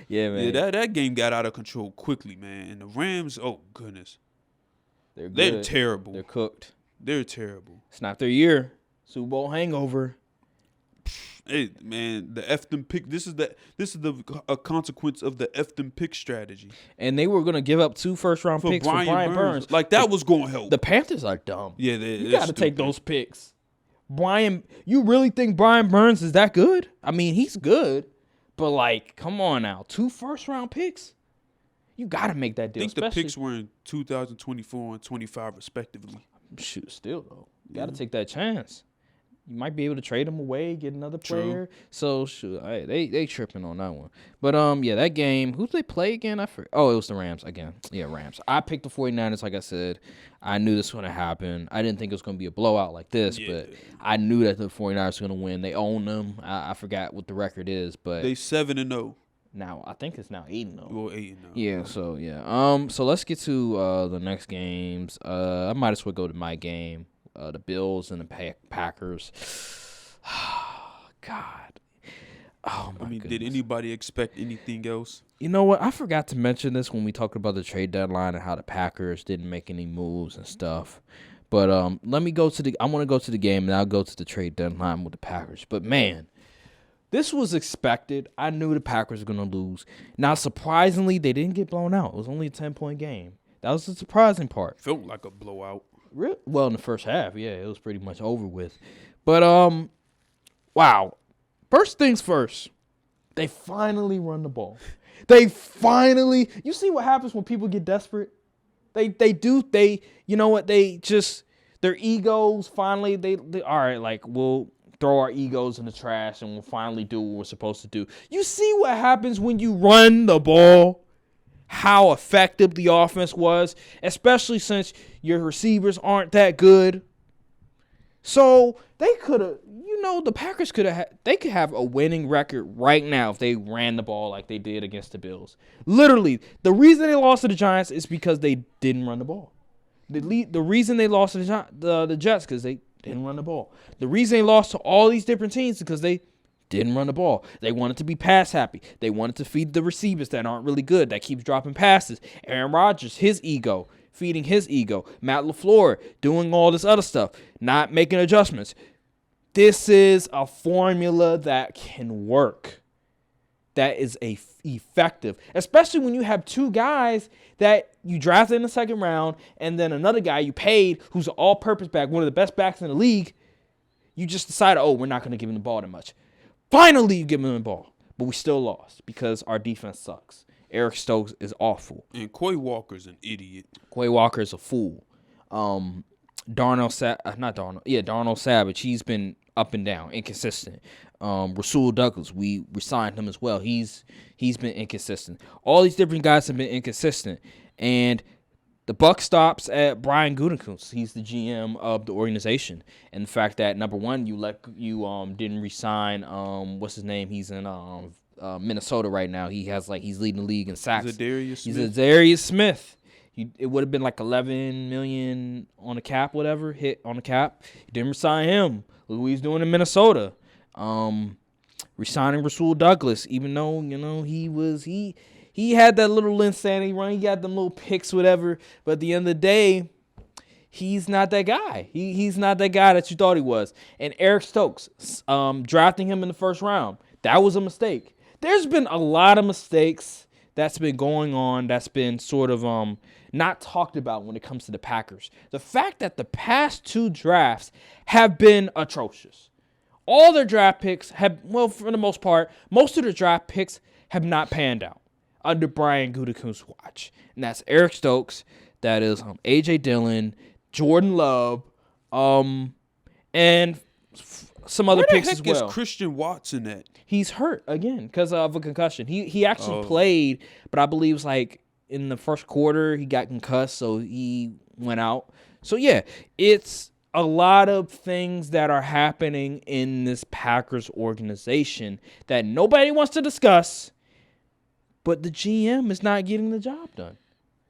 Yeah, man. Yeah, that game got out of control quickly, man. And the Rams, oh goodness, they're terrible. They're cooked. They're terrible. It's not their year. Super Bowl hangover. Hey, man, the F them pick. This is a consequence of the F them pick strategy. And they were gonna give up 2 first-round picks for Brian Burns. Like that was going to help. The Panthers are dumb. Yeah, you got to take those picks. You really think Brian Burns is that good? I mean, he's good, but like, come on now, 2 first-round picks. You got to make that deal. I think the picks were in 2024 and 25 respectively. Shoot, still though, you got to take that chance. You might be able to trade him away, get another player. True. So shoot, they tripping on that one. But yeah, that game, who did they play again? I forgot. Oh, it was the Rams again. Yeah, Rams. I picked the 49ers, like I said. I knew this was going to happen. I didn't think it was going to be a blowout like this, but I knew that the 49ers were going to win. They own them. I forgot what the record is, but they 7-0. Now I think it's now 8-0. Well, 8-0. Yeah. So yeah. So let's get to the next games. I might as well go to my game. The Bills and the Packers. God. Oh my goodness. Did anybody expect anything else? You know what? I forgot to mention this when we talked about the trade deadline and how the Packers didn't make any moves and stuff. But let me go to I want to go to the game and I'll go to the trade deadline with the Packers. But man, this was expected. I knew the Packers were going to lose. Now, surprisingly, they didn't get blown out. It was only a 10-point game. That was the surprising part. Felt like a blowout. Really? Well, in the first half, yeah, it was pretty much over with. But, wow. First things first, they finally run the ball. You see what happens when people get desperate? You know what, their egos finally, they all right, like, we'll throw our egos in the trash and we'll finally do what we're supposed to do. You see what happens when you run the ball? How effective the offense was, especially since your receivers aren't that good. So they could have, the Packers they could have a winning record right now if they ran the ball like they did against the Bills. Literally, the reason they lost to the Giants is because they didn't run the ball. The reason they lost to the Jets because they didn't run the ball. The reason they lost to all these different teams is because they didn't run the ball. They wanted to be pass happy. They wanted to feed the receivers that aren't really good, that keeps dropping passes. Aaron Rodgers, his ego, feeding his ego. Matt LaFleur doing all this other stuff, not making adjustments. This is a formula that can work. That is effective, especially when you have two guys that you drafted in the second round and then another guy you paid who's an all-purpose back, one of the best backs in the league. You just decided, we're not going to give him the ball that much. Finally, you give him the ball, but we still lost because our defense sucks. Eric Stokes is awful. And Quay Walker's an idiot. Quay Walker is a fool. Darnell Savage, he's been up and down, inconsistent. Rasul Douglas, we signed him as well. He's been inconsistent. All these different guys have been inconsistent. And the buck stops at Brian Gutekunst. He's the GM of the organization. And the fact that, number one, you didn't re-sign, what's his name? He's in Minnesota right now. He's leading the league in sacks. Zadarius Smith. It would have been like $11 million on the cap, whatever, hit on the cap. You didn't resign him. Look what he's doing in Minnesota. Resigning Rasul Douglas, even though, he had that little insanity run. He got them little picks, whatever. But at the end of the day, he's not that guy. He's not that guy that you thought he was. And Eric Stokes, drafting him in the first round, that was a mistake. There's been a lot of mistakes that's been going on that's been sort of not talked about when it comes to the Packers. The fact that the past two drafts have been atrocious. All their draft picks for the most part, most of the draft picks have not panned out under Brian Gutekunst's watch. And that's Eric Stokes, that is A.J. Dillon, Jordan Love, and some other picks as well. Where the heck is Christian Watson at? He's hurt again because of a concussion. He actually played, but I believe it was like in the first quarter he got concussed, so he went out. So yeah, it's a lot of things that are happening in this Packers organization that nobody wants to discuss, but the GM is not getting the job done.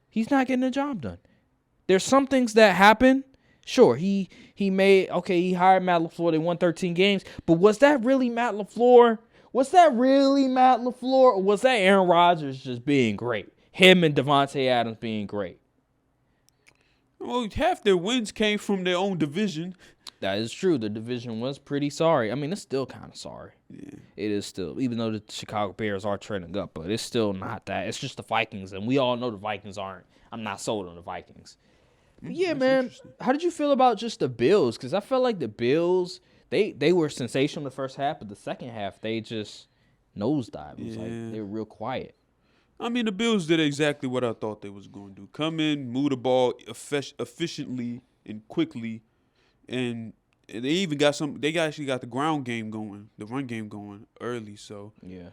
He's not getting the job done. There's some things that happen. Sure, he hired Matt LaFleur. They won 13 games. But was that really Matt LaFleur? Or was that Aaron Rodgers just being great? Him and Devontae Adams being great? Well, half their wins came from their own division. That is true. The division was pretty sorry. I mean, it's still kind of sorry. Yeah. It is still, even though the Chicago Bears are trending up, but it's still not that. It's just the Vikings, and we all know the Vikings aren't. I'm not sold on the Vikings. But yeah, man, how did you feel about just the Bills? Because I felt like the Bills, they were sensational the first half, but the second half, they just nosedived. It was like they were real quiet. I mean, the Bills did exactly what I thought they was going to do. Come in, move the ball efficiently and quickly, and they even got actually got the ground game going, the run game going early. So yeah,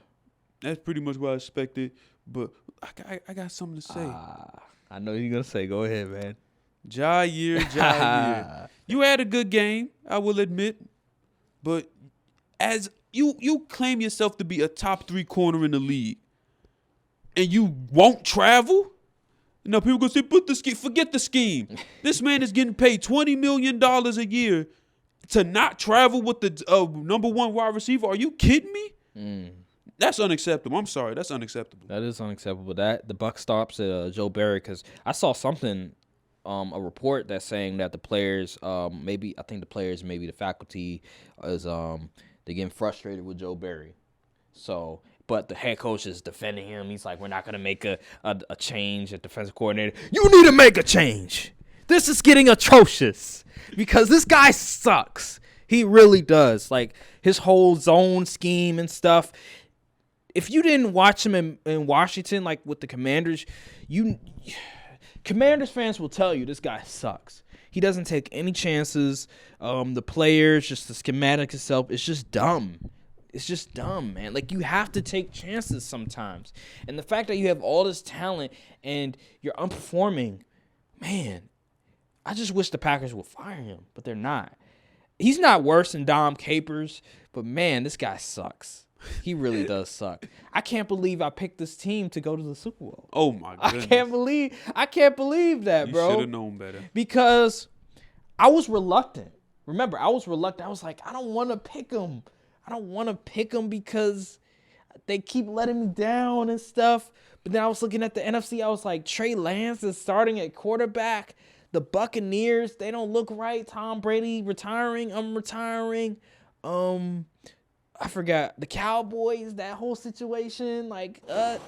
that's pretty much what I expected. But I got something to say. I know you're gonna say. Go ahead, man. Jair. You had a good game, I will admit, but as you claim yourself to be a top 3 corner in the league, and you won't travel. People gonna say, forget the scheme. This man is getting paid $20 million a year to not travel with the number 1 wide receiver. Are you kidding me? That's unacceptable. I'm sorry, that's unacceptable. That is unacceptable. The buck stops at Joe Barry because I saw something, a report that's saying that the players, maybe the faculty is they're getting frustrated with Joe Barry. So. But the head coach is defending him. He's like, we're not going to make a change at defensive coordinator. You need to make a change. This is getting atrocious because this guy sucks. He really does. Like, his whole zone scheme and stuff. If you didn't watch him in Washington, like with the Commanders, Commanders fans will tell you this guy sucks. He doesn't take any chances. The players, just the schematic itself, it's just dumb. It's just dumb, man. Like, you have to take chances sometimes. And the fact that you have all this talent and you're unperforming, man, I just wish the Packers would fire him, but they're not. he's not worse than Dom Capers, but man, this guy sucks. He really does suck. I can't believe I picked this team to go to the Super Bowl. Oh my goodness. I can't believe that, bro. You should have known better. Because I was reluctant. Remember, I was reluctant. I was like, I don't want to pick them. I don't want to pick them because they keep letting me down and stuff. But then I was looking at the NFC. I was like, Trey Lance is starting at quarterback. The Buccaneers, they don't look right. Tom Brady retiring. I'm retiring. I forgot the Cowboys, that whole situation. Like, the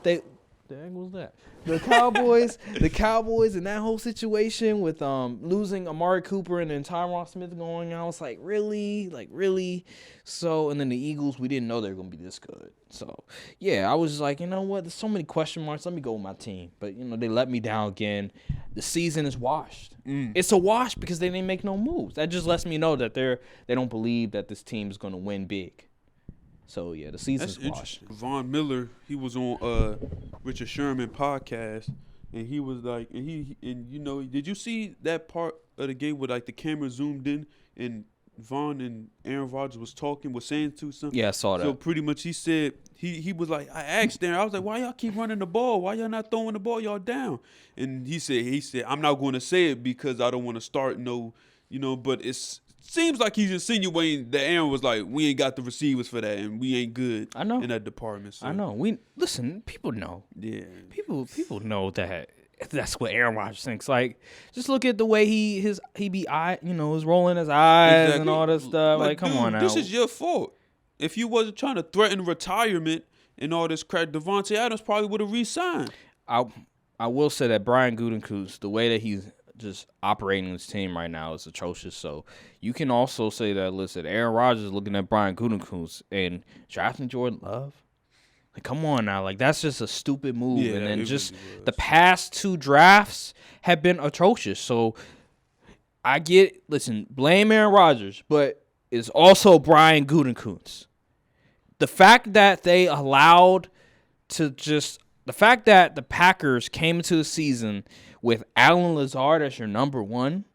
heck was that? The Cowboys and that whole situation with losing Amari Cooper and then Tyron Smith going. I was like, really? Like, really? So, and then the Eagles, we didn't know they were going to be this good. So, yeah, I was just like, you know what? There's so many question marks. Let me go with my team. But, you know, they let me down again. The season is washed. It's a wash because they didn't make no moves. That just lets me know that they don't believe that this team is going to win big. So, yeah, the season's washed. Von Miller, he was on Richard Sherman podcast, and he was like, and you know, did you see that part of the game where like the camera zoomed in and Von and Aaron Rodgers was saying to something? Yeah, I saw that. So pretty much he said, he was like, I asked Aaron, I was like, why y'all keep running the ball? Why y'all not throwing the ball? Y'all down. And he said, I'm not going to say it because I don't want to start no, you know, but seems like he's insinuating that Aaron was like, we ain't got the receivers for that, and we ain't good. I know in that department. So. I know. People know. Yeah. People know that that's what Aaron Rodgers thinks. Like, just look at the way he be is rolling his eyes and all this stuff. Like come dude, on now. This is your fault. If you wasn't trying to threaten retirement and all this crap, Devontae Adams probably would have re-signed. I will say that Brian Gutekunst, the way that he's just operating this team right now is atrocious. So you can also say that, listen, Aaron Rodgers is looking at Brian Gutekunst and drafting Jordan Love. Like, come on now. Like, that's just a stupid move. Yeah, and then just really was. The past 2 drafts have been atrocious. So I blame Aaron Rodgers, but it's also Brian Gutekunst. The fact that they allowed the fact that the Packers came into the season with Alan Lazard as your number 1,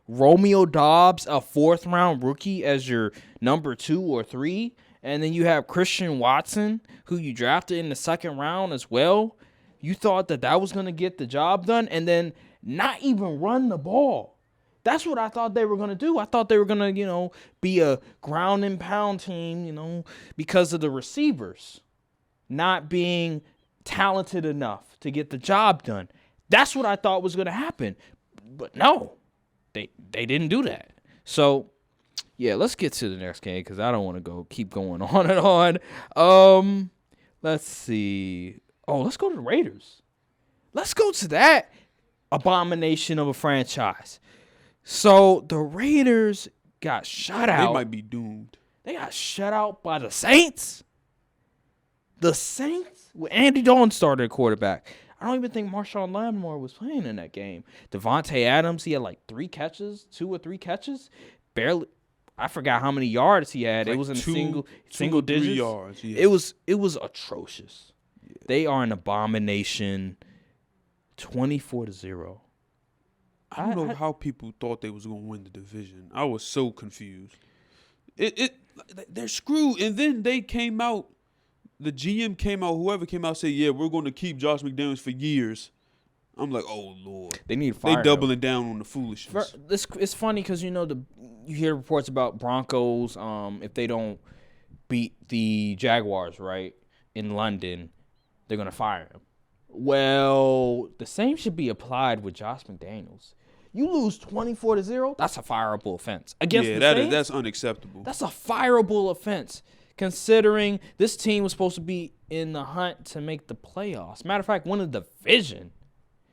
Romeo Doubs, a 4th-round rookie, as your number 2 or 3, and then you have Christian Watson, who you drafted in the 2nd round as well. You thought that was going to get the job done, and then not even run the ball. That's what I thought they were going to do. I thought they were going to, be a ground and pound team, because of the receivers not being talented enough to get the job done. That's what I thought was going to happen. But no, they didn't do that. So, yeah, let's get to the next game because I don't want to keep going on and on. Let's see. Oh, let's go to the Raiders. Let's go to that abomination of a franchise. So, the Raiders got shut out. They might be doomed. They got shut out by the Saints. The Saints? With Andy Dalton started at quarterback. I don't even think Marshawn Lattimore was playing in that game. Devontae Adams, he had like 2 or 3 catches. Barely. I forgot how many yards he had. Like it was in two single or 3 digits. yards. Yeah. It was atrocious. Yeah. They are an abomination. 24-0. I don't know how people thought they was gonna win the division. I was so confused. They're screwed. And then they came out. The GM came out, whoever came out, said, yeah, we're going to keep Josh McDaniels for years. I'm like, oh, Lord. They need to fire They doubling down on the foolishness. It's funny because, you hear reports about Broncos, if they don't beat the Jaguars, right, in London, they're going to fire him. Well, the same should be applied with Josh McDaniels. You lose 24-0, that's a fireable offense. Against the Saints, that's unacceptable. That's a fireable offense. Considering this team was supposed to be in the hunt to make the playoffs. Matter of fact, won the division.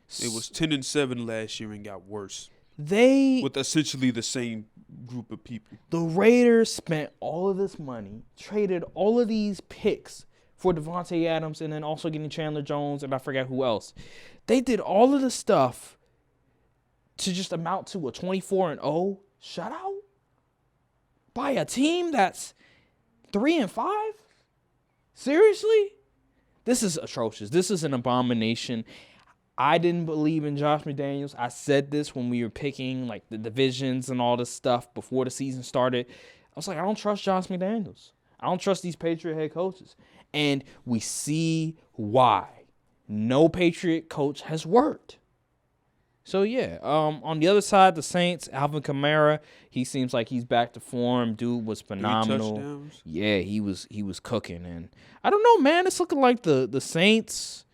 It was 10-7 last year and got worse. With essentially the same group of people. The Raiders spent all of this money, traded all of these picks for Devontae Adams, and then also getting Chandler Jones, and I forgot who else. They did all of the stuff to just amount to a 24-0 shutout by a team that's 3-5? Seriously? This is atrocious. This is an abomination. I didn't believe in Josh McDaniels. I said this when we were picking like the divisions and all this stuff before the season started. I was like, I don't trust Josh McDaniels. I don't trust these Patriot head coaches. And we see why. No Patriot coach has worked. So, yeah, on the other side, the Saints, Alvin Kamara, he seems like he's back to form. Dude was phenomenal. 3 touchdowns. Yeah, he was cooking. And I don't know, man. It's looking like the Saints,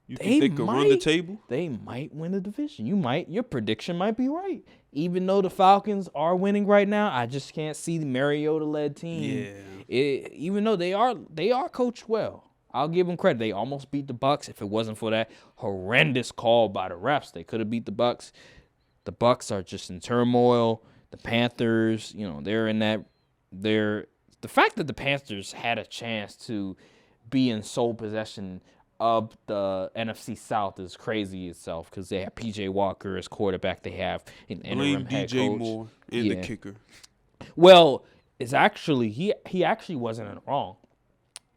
You think they could run the table? they might win the division. Your prediction might be right. Even though the Falcons are winning right now, I just can't see the Mariota-led team. Yeah. Even though they are coached well. I'll give them credit. They almost beat the Bucs. If it wasn't for that horrendous call by the refs, they could have beat the Bucs. The Bucs are just in turmoil. The Panthers, they're in that. The fact that the Panthers had a chance to be in sole possession of the NFC South is crazy itself because they have P.J. Walker as quarterback. They have an interim head DJ coach. Moore and the kicker. Well, it's actually he actually wasn't in the wrong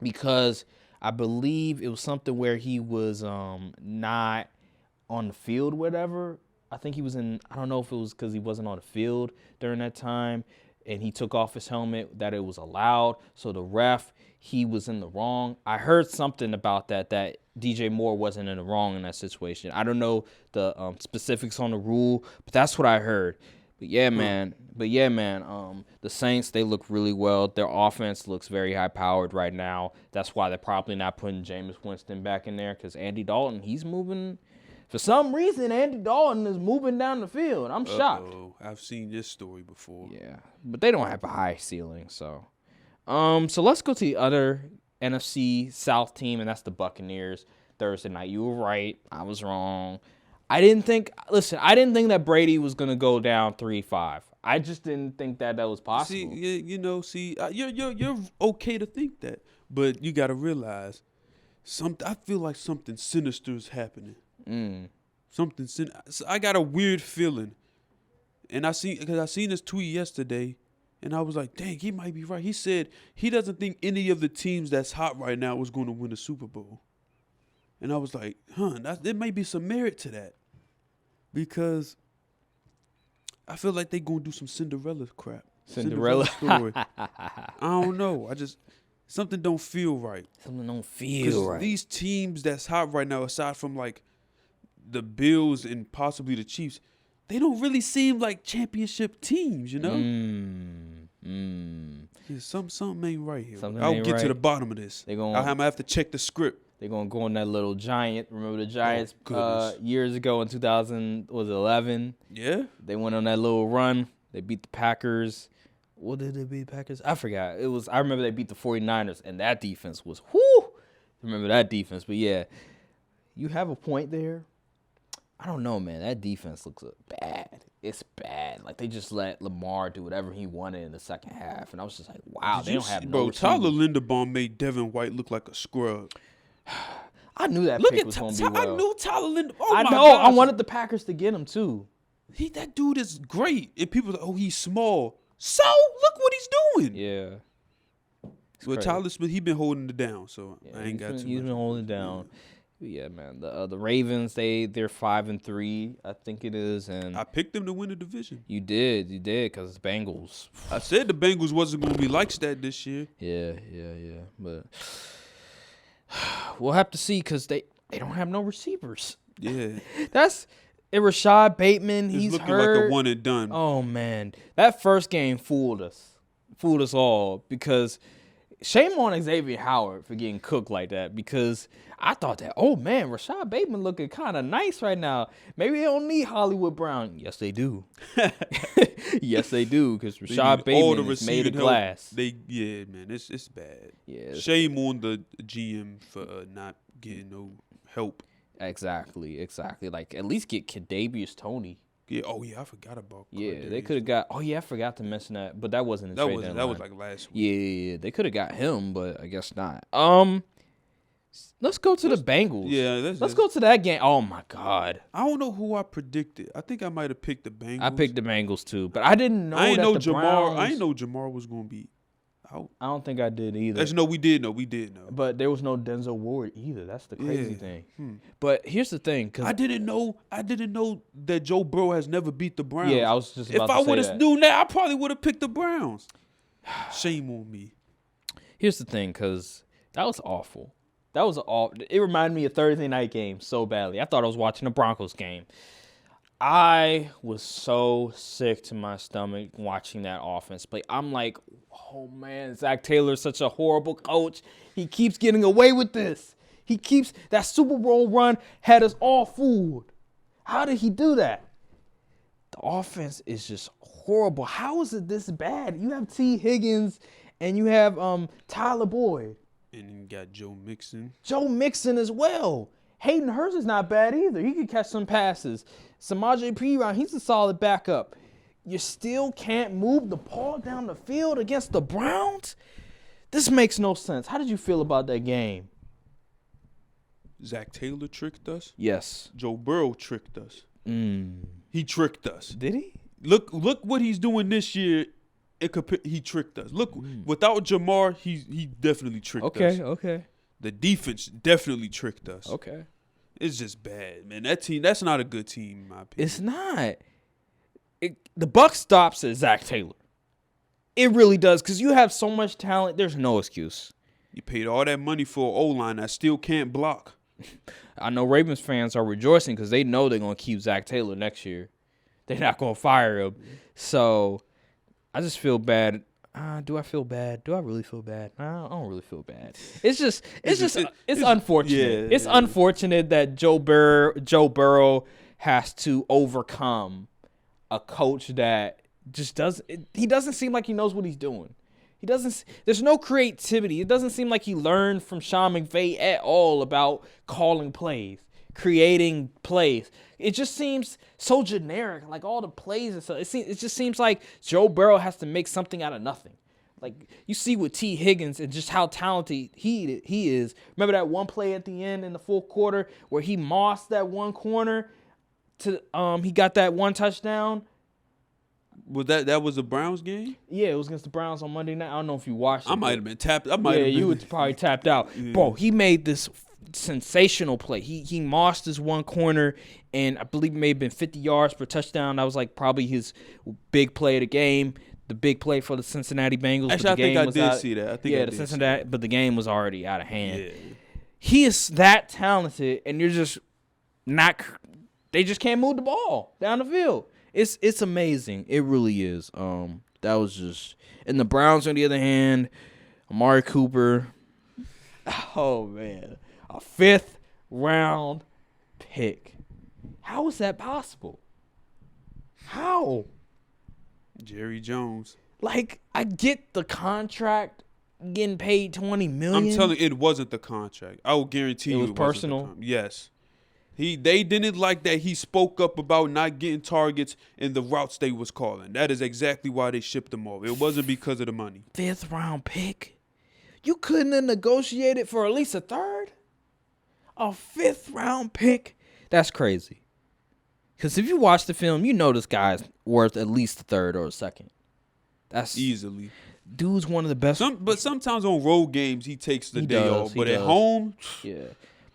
because I believe it was something where he was not on the field, whatever. I think he was in. I don't know if it was because he wasn't on the field during that time, and he took off his helmet that it was allowed. So the ref, he was in the wrong. I heard something about that DJ Moore wasn't in the wrong in that situation. I don't know the specifics on the rule, but that's what I heard. But yeah, man. The Saints, they look really well. Their offense looks very high-powered right now. That's why they're probably not putting Jameis Winston back in there because Andy Dalton, he's moving. For some reason, Andy Dalton is moving down the field. I'm shocked. I've seen this story before. Yeah, but they don't have a high ceiling. So let's go to the other NFC South team, and that's the Buccaneers. Thursday night, you were right. I was wrong. I didn't think that Brady was going to go down 3-5. I just didn't think that was possible. You're okay to think that, but you got to realize I feel like something sinister is happening. Something sinister. I got a weird feeling, and I seen this tweet yesterday, and I was like, dang, he might be right. He said he doesn't think any of the teams that's hot right now is going to win the Super Bowl. And I was like, there may be some merit to that. Because I feel like they going to do some Cinderella crap. Cinderella story. I don't know. Something don't feel right. Something don't feel right. These teams that's hot right now, aside from like the Bills and possibly the Chiefs, they don't really seem like championship teams, Yeah, Yeah, something ain't right here. I'll get to the bottom of this. I'm going to have to check the script. They're going to go on that little Giant. Remember the Giants goodness. Years ago in 2011? Yeah. They went on that little run. They beat the Packers. What did they beat the Packers? I forgot. I remember they beat the 49ers, and that defense was, whoo! Remember that defense. But, yeah, you have a point there. I don't know, man. That defense looks bad. It's bad. Like, they just let Lamar do whatever he wanted in the second half. And I was just like, wow, they don't have no receivers. Tyler Linderbaum made Devin White look like a scrub. I knew that pick was going to be well. I knew Tyler Linderbaum. I know. I wanted the Packers to get him, too. That dude is great. And people are like, oh, he's small. So, look what he's doing. Yeah. Well, Tyler Smith, he been holding it down, so yeah, I ain't got too He's much. been holding it down. Yeah, man. The Ravens, they're 5-3, I think it is, and I picked them to win the division. You did, because it's Bengals. I said the Bengals wasn't going to be like that this year. Yeah. But we'll have to see because they don't have no receivers. Yeah. That's Rashad Bateman. He's looking hurt. like a one and done. Oh man, that first game fooled us all because shame on Xavier Howard for getting cooked like that because I thought that, oh man, Rashad Bateman looking kind of nice right now. Maybe they don't need Hollywood Brown. Yes, they do. Yes, they do because Rashad Bateman is made of glass. Man, it's bad. Yeah, shame on the GM for not getting no help. Exactly. Like at least get Kadarius Toney. Yeah. Oh yeah, I forgot about. Yeah, they could have got. Oh yeah, I forgot to mention that, but that wasn't. That was like last week. Yeah, they could have got him, but I guess not. Let's go to the Bengals. Yeah, let's go to that game. Oh my God, I don't know who I predicted. I think I might have picked the Bengals. I picked the Bengals too, but I didn't know. I didn't know Jamar. I didn't know Jamar was gonna be. I don't think I did either. Actually, no, we did know. We did know. But there was no Denzel Ward either. That's the crazy thing. But here's the thing, because I didn't know that Joe Burrow has never beat the Browns. yeah, I was just about If I to say would have that. knew that, I probably would have picked the Browns. Shame on me. Here's the thing, because that was awful. It reminded me of Thursday night games so badly. I thought I was watching a Broncos game. I was so sick to my stomach watching that offense play. I'm like, oh man, Zach Taylor's such a horrible coach. He keeps getting away with this. That Super Bowl run had us all fooled. How did he do that? The offense is just horrible. How is it this bad? You have T. Higgins and you have Tyler Boyd. And then you got Joe Mixon. Joe Mixon as well. Hayden Hurst is not bad either. He can catch some passes. Samaje Perine, he's a solid backup. You still can't move the ball down the field against the Browns? This makes no sense. How did you feel about that game? Zach Taylor tricked us. Yes. Joe Burrow tricked us. He tricked us. Did he? Look what he's doing this year. He tricked us. Look, without Jamar, he definitely tricked us. Okay. The defense definitely tricked us. Okay. It's just bad, man. That team, that's not a good team, in my opinion. It's not. The buck stops at Zach Taylor. It really does, because you have so much talent. There's no excuse. You paid all that money for an O-line that still can't block. I know Ravens fans are rejoicing because they know they're going to keep Zach Taylor next year. They're not going to fire him. So I just feel bad. Do I feel bad? Do I really feel bad? I don't really feel bad. It's unfortunate. Yeah. It's unfortunate that Joe Burrow has to overcome a coach that just doesn't seem like he knows what he's doing. There's no creativity. It doesn't seem like he learned from Sean McVay at all about calling plays, creating plays. It just seems so generic, like all the plays and stuff. It just seems like Joe Burrow has to make something out of nothing. Like you see with T. Higgins and just how talented he is. Remember that one play at the end in the fourth quarter where he mossed that one corner to he got that one touchdown. Was that was a Browns game? Yeah, it was against the Browns on Monday night. I don't know if you watched it. I might have been tapped. You would probably tapped out. Yeah. Bro, he made this sensational play. He mossed his one corner, and I believe it may have been 50 yards per touchdown. That was like probably his big play of the game, the big play for the Cincinnati Bengals. Actually, I think I did see that. But the game was already out of hand. Yeah. He is that talented, and you're just not. They just can't move the ball down the field. It's amazing. It really is. That was just. And the Browns, on the other hand, Amari Cooper. Oh man, a 5th round pick. How is that possible? How? Jerry Jones. Like, I get the contract, getting paid $20 million. I'm telling you, it wasn't the contract. I will guarantee you It was personal? Yes. They didn't like that he spoke up about not getting targets in the routes they was calling. That is exactly why they shipped him off. It wasn't because of the money. 5th round pick? You couldn't have negotiated for at least a 3rd? A 5th round pick? That's crazy. Because if you watch the film, you know this guy's worth at least a 3rd or a 2nd. That's easily. Dude's one of the best. But sometimes on road games, he takes the day off. But at home, yeah.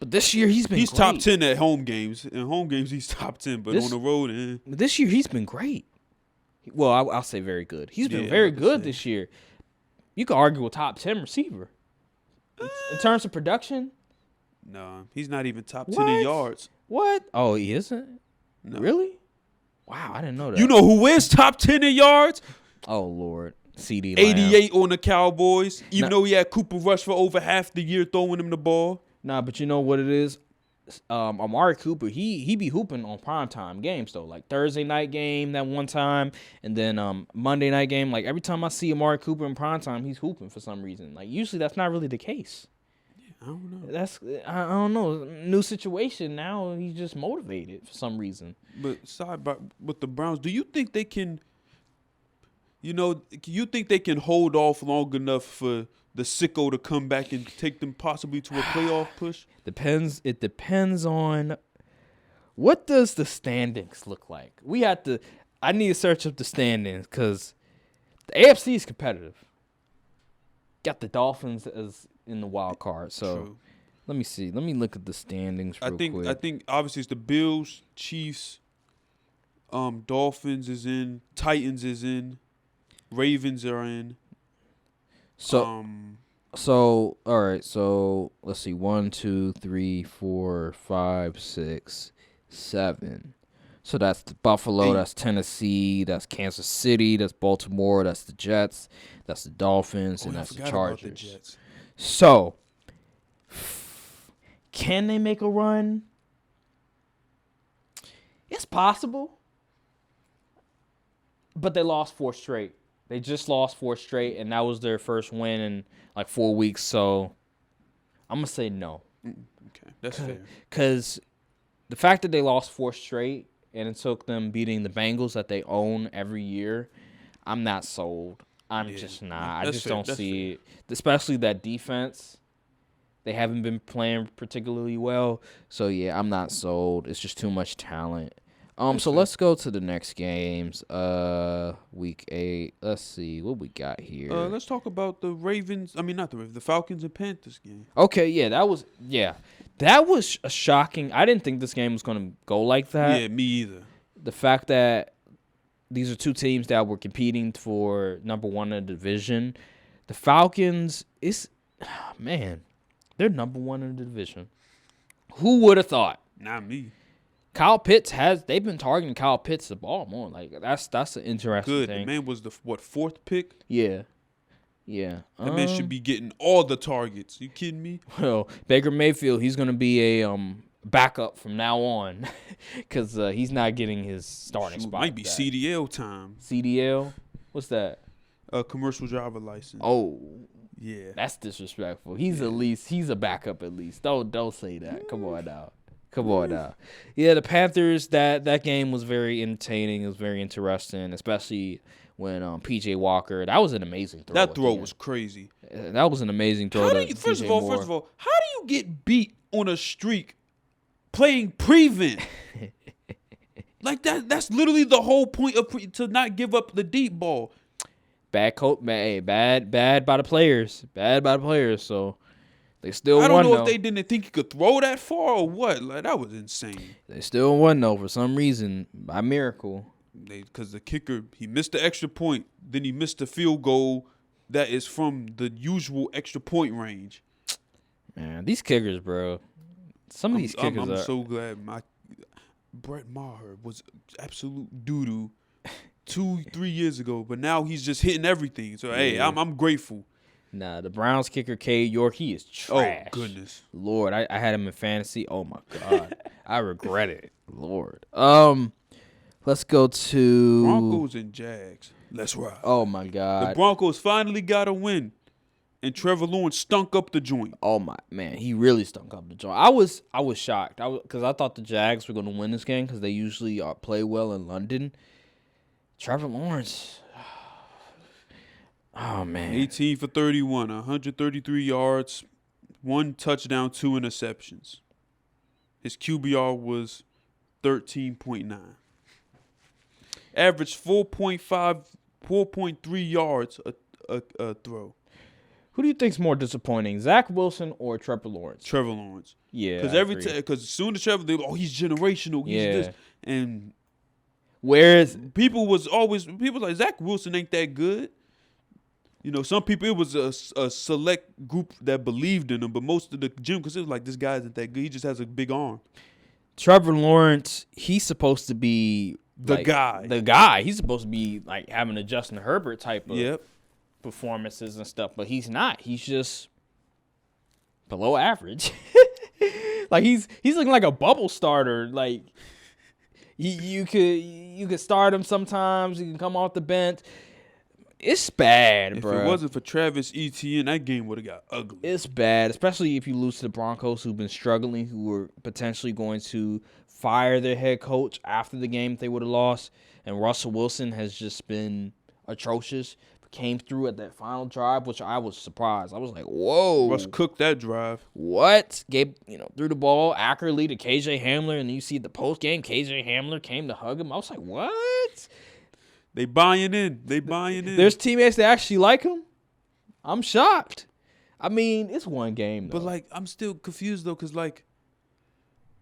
But this year, he's great. top 10 at home games. In home games, he's top 10. But on the road, This year, he's been great. Well, I'll say very good. He's been very good this year. You could argue a top 10 receiver. In terms of production? No, he's not even top 10 in yards. What? Oh, he isn't? No. Really? Wow, I didn't know that. You know who is top 10 in yards? Oh, Lord. CD Lamb. 88 on the Cowboys. Even though he had Cooper Rush for over half the year throwing him the ball. Nah, but you know what it is? Amari Cooper, he be hooping on primetime games, though. Like Thursday night game that one time, and then Monday night game. Like every time I see Amari Cooper in primetime, he's hooping for some reason. Like usually that's not really the case. Yeah, I don't know. I don't know. New situation now. He's just motivated for some reason. But with the Browns, do you think they can? You think they can hold off long enough for the sicko to come back and take them possibly to a playoff push? It depends on what does the standings look like. I need to search up the standings because the AFC is competitive. got the Dolphins as in the wild card. So True. let me see. Let me look at the standings real quick. I think obviously it's the Bills, Chiefs, Dolphins is in, Titans is in, Ravens are in. So all right. So let's see. 1, 2, 3, 4, 5, 6, 7. So that's the Buffalo, 8. that's Tennessee, that's Kansas City, that's Baltimore, that's the Jets, that's the Dolphins, and I that's the forgot about the Chargers. Jets. So, can they make a run? It's possible. But they lost 4 straight. They just lost 4 straight, and that was their first win in like 4 weeks. So, I'm going to say no. Okay, that's fair. Because the fact that they lost 4 straight, and it took them beating the Bengals that they own every year, I'm not sold. I'm just not. I just don't see it. Especially that defense. They haven't been playing particularly well. So, yeah, I'm not sold. It's just too much talent. So let's go to the next games. Week 8. Let's see what we got here. Let's talk about the Ravens. I mean, not the Ravens. The Falcons and Panthers game. Okay, yeah, that was a shocking. I didn't think this game was going to go like that. Yeah, me either. The fact that these are two teams that were competing for number 1 in the division. The Falcons they're number 1 in the division. Who would have thought? Not me. Kyle Pitts they've been targeting Kyle Pitts the ball more. Like that's an interesting thing. The man was the 4th pick? Yeah. Yeah. That man should be getting all the targets. You kidding me? Well, Baker Mayfield, he's going to be a backup from now on because he's not getting his starting spot. Might be back. CDL time. CDL? What's that? Commercial driver license. Oh, yeah. that's disrespectful. He's a backup at least. Don't say that. Come on now. Yeah, the Panthers, that game was very entertaining. It was very interesting, especially when PJ Walker. That was an amazing throw. That throw was crazy. That was an amazing throw. First of all, how do you get beat on a streak playing prevent? Like that's literally the whole point of to not give up the deep ball. Bad by the players. Bad by the players. So they still won. I don't know though. if they didn't think he could throw that far or what. Like that was insane. They still won though for some reason by miracle. Because the kicker, he missed the extra point, then he missed the field goal that is from the usual extra point range. Man, these kickers, bro. Some of these kickers I'm are. so glad Brett Maher was absolute doo-doo 2-3 years ago, but now he's just hitting everything. So, hey, I'm grateful. Nah, the Browns kicker, Cade York, he is trash. Oh, goodness. Lord, I had him in fantasy. Oh, my God. I regret it. Lord. Let's go to... Broncos and Jags. Let's ride. Oh, my God. The Broncos finally got a win, and Trevor Lawrence stunk up the joint. Oh, my... Man, he really stunk up the joint. I was shocked because I thought the Jags were going to win this game because they usually play well in London. Trevor Lawrence... Oh, man. 18 for 31, 133 yards, 1 touchdown, 2 interceptions. His QBR was 13.9. Averaged 4.3 yards a throw. Who do you think's more disappointing, Zach Wilson or Trevor Lawrence? Trevor Lawrence. Yeah, Because as soon as Trevor, he's generational. He's this. And people like, Zach Wilson ain't that good. You know, some people, it was a select group that believed in him, but most of the gym, because it was like, this guy isn't that good. He just has a big arm. Trevor Lawrence, he's supposed to be the guy. The guy. He's supposed to be like having a Justin Herbert type of performances and stuff, but he's not. He's just below average. Like he's looking like a bubble starter. Like you could start him sometimes. You can come off the bench. It's bad, bro. If it wasn't for Travis Etienne, that game would have got ugly. It's bad, especially if you lose to the Broncos, who've been struggling, who were potentially going to fire their head coach after the game if they would have lost. And Russell Wilson has just been atrocious. Came through at that final drive, which I was surprised. I was like, whoa. Russ cooked that drive. What? Threw the ball accurately to KJ Hamler, and you see the post game, KJ Hamler came to hug him. I was like, what? They buying in. There's teammates that actually like him. I'm shocked. I mean, it's one game, though. But, like, I'm still confused, though, because, like,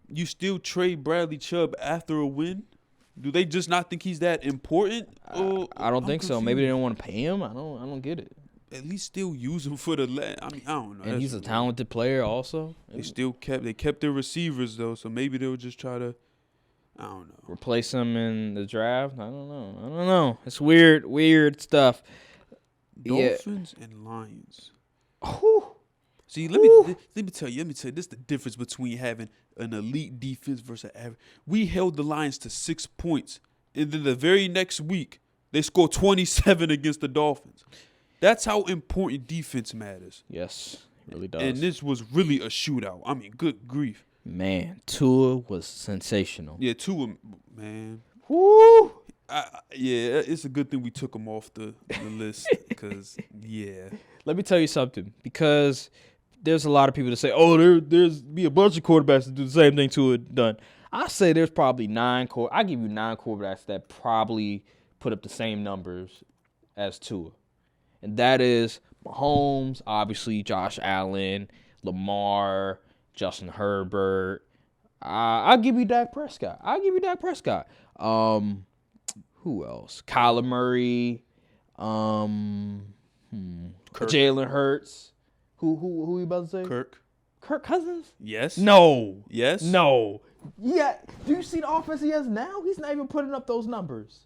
you still trade Bradley Chubb after a win? Do they just not think he's that important? I don't think so. Maybe they don't want to pay him. I don't get it. At least still use him for the I mean, I don't know. And That's he's a weird. talented player also. They kept their receivers, though, so maybe they'll just try to, I don't know. Replace him in the draft. I don't know. It's weird stuff. Dolphins and Lions. Whew. See, let me tell you, this is the difference between having an elite defense versus average. We held the Lions to 6 points, and then the very next week, they scored 27 against the Dolphins. That's how important defense matters. Yes, it really does. And this was really a shootout. I mean, good grief. Man, Tua was sensational. Yeah, Tua, man. Woo! Yeah, it's a good thing we took him off the list because, yeah. Let me tell you something, because there's a lot of people that say, oh, there's be a bunch of quarterbacks that do the same thing Tua done. I say there's probably I give you 9 quarterbacks that probably put up the same numbers as Tua. And that is Mahomes, obviously Josh Allen, Lamar, Justin Herbert. I'll give you Dak Prescott. Who else? Kyler Murray. Jalen Hurts. Who you about to say? Kirk Cousins? Yes. No. Yes. No. Yeah. Do you see the offense he has now? He's not even putting up those numbers.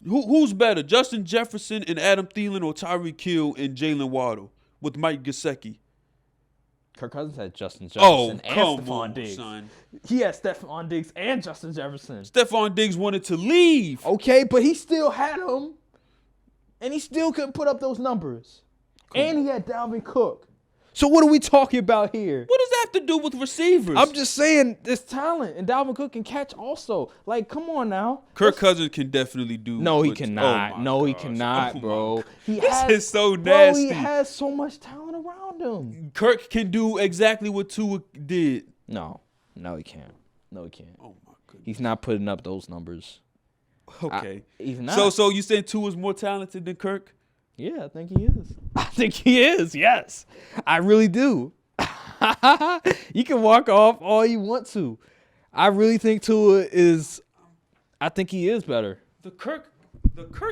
Who's better, Justin Jefferson and Adam Thielen, or Tyreek Hill and Jalen Waddle with Mike Gesicki? Kirk Cousins had Justin Jefferson and come Stephon on, Diggs. son. He had Stephon Diggs and Justin Jefferson. Stephon Diggs wanted to leave. Okay, but he still had him, and he still couldn't put up those numbers. And he had Dalvin Cook. So what are we talking about here? What does that have to do with receivers? I'm just saying there's talent, and Dalvin Cook can catch also. Like, come on now. Kirk Cousins can definitely do. No, he what- cannot. Oh my No, he gosh. cannot, Oh bro. my- He This has, is so bro, nasty. he has so much talent around him. Kirk can do exactly what Tua did. No, he can't. Oh my goodness. He's not putting up those numbers. Okay. He's not. So you saying Tua's more talented than Kirk? Yeah, I think he is. I think he is, yes. I really do. You can walk off all you want to. I really think Tua is – I think he is better. The Kirk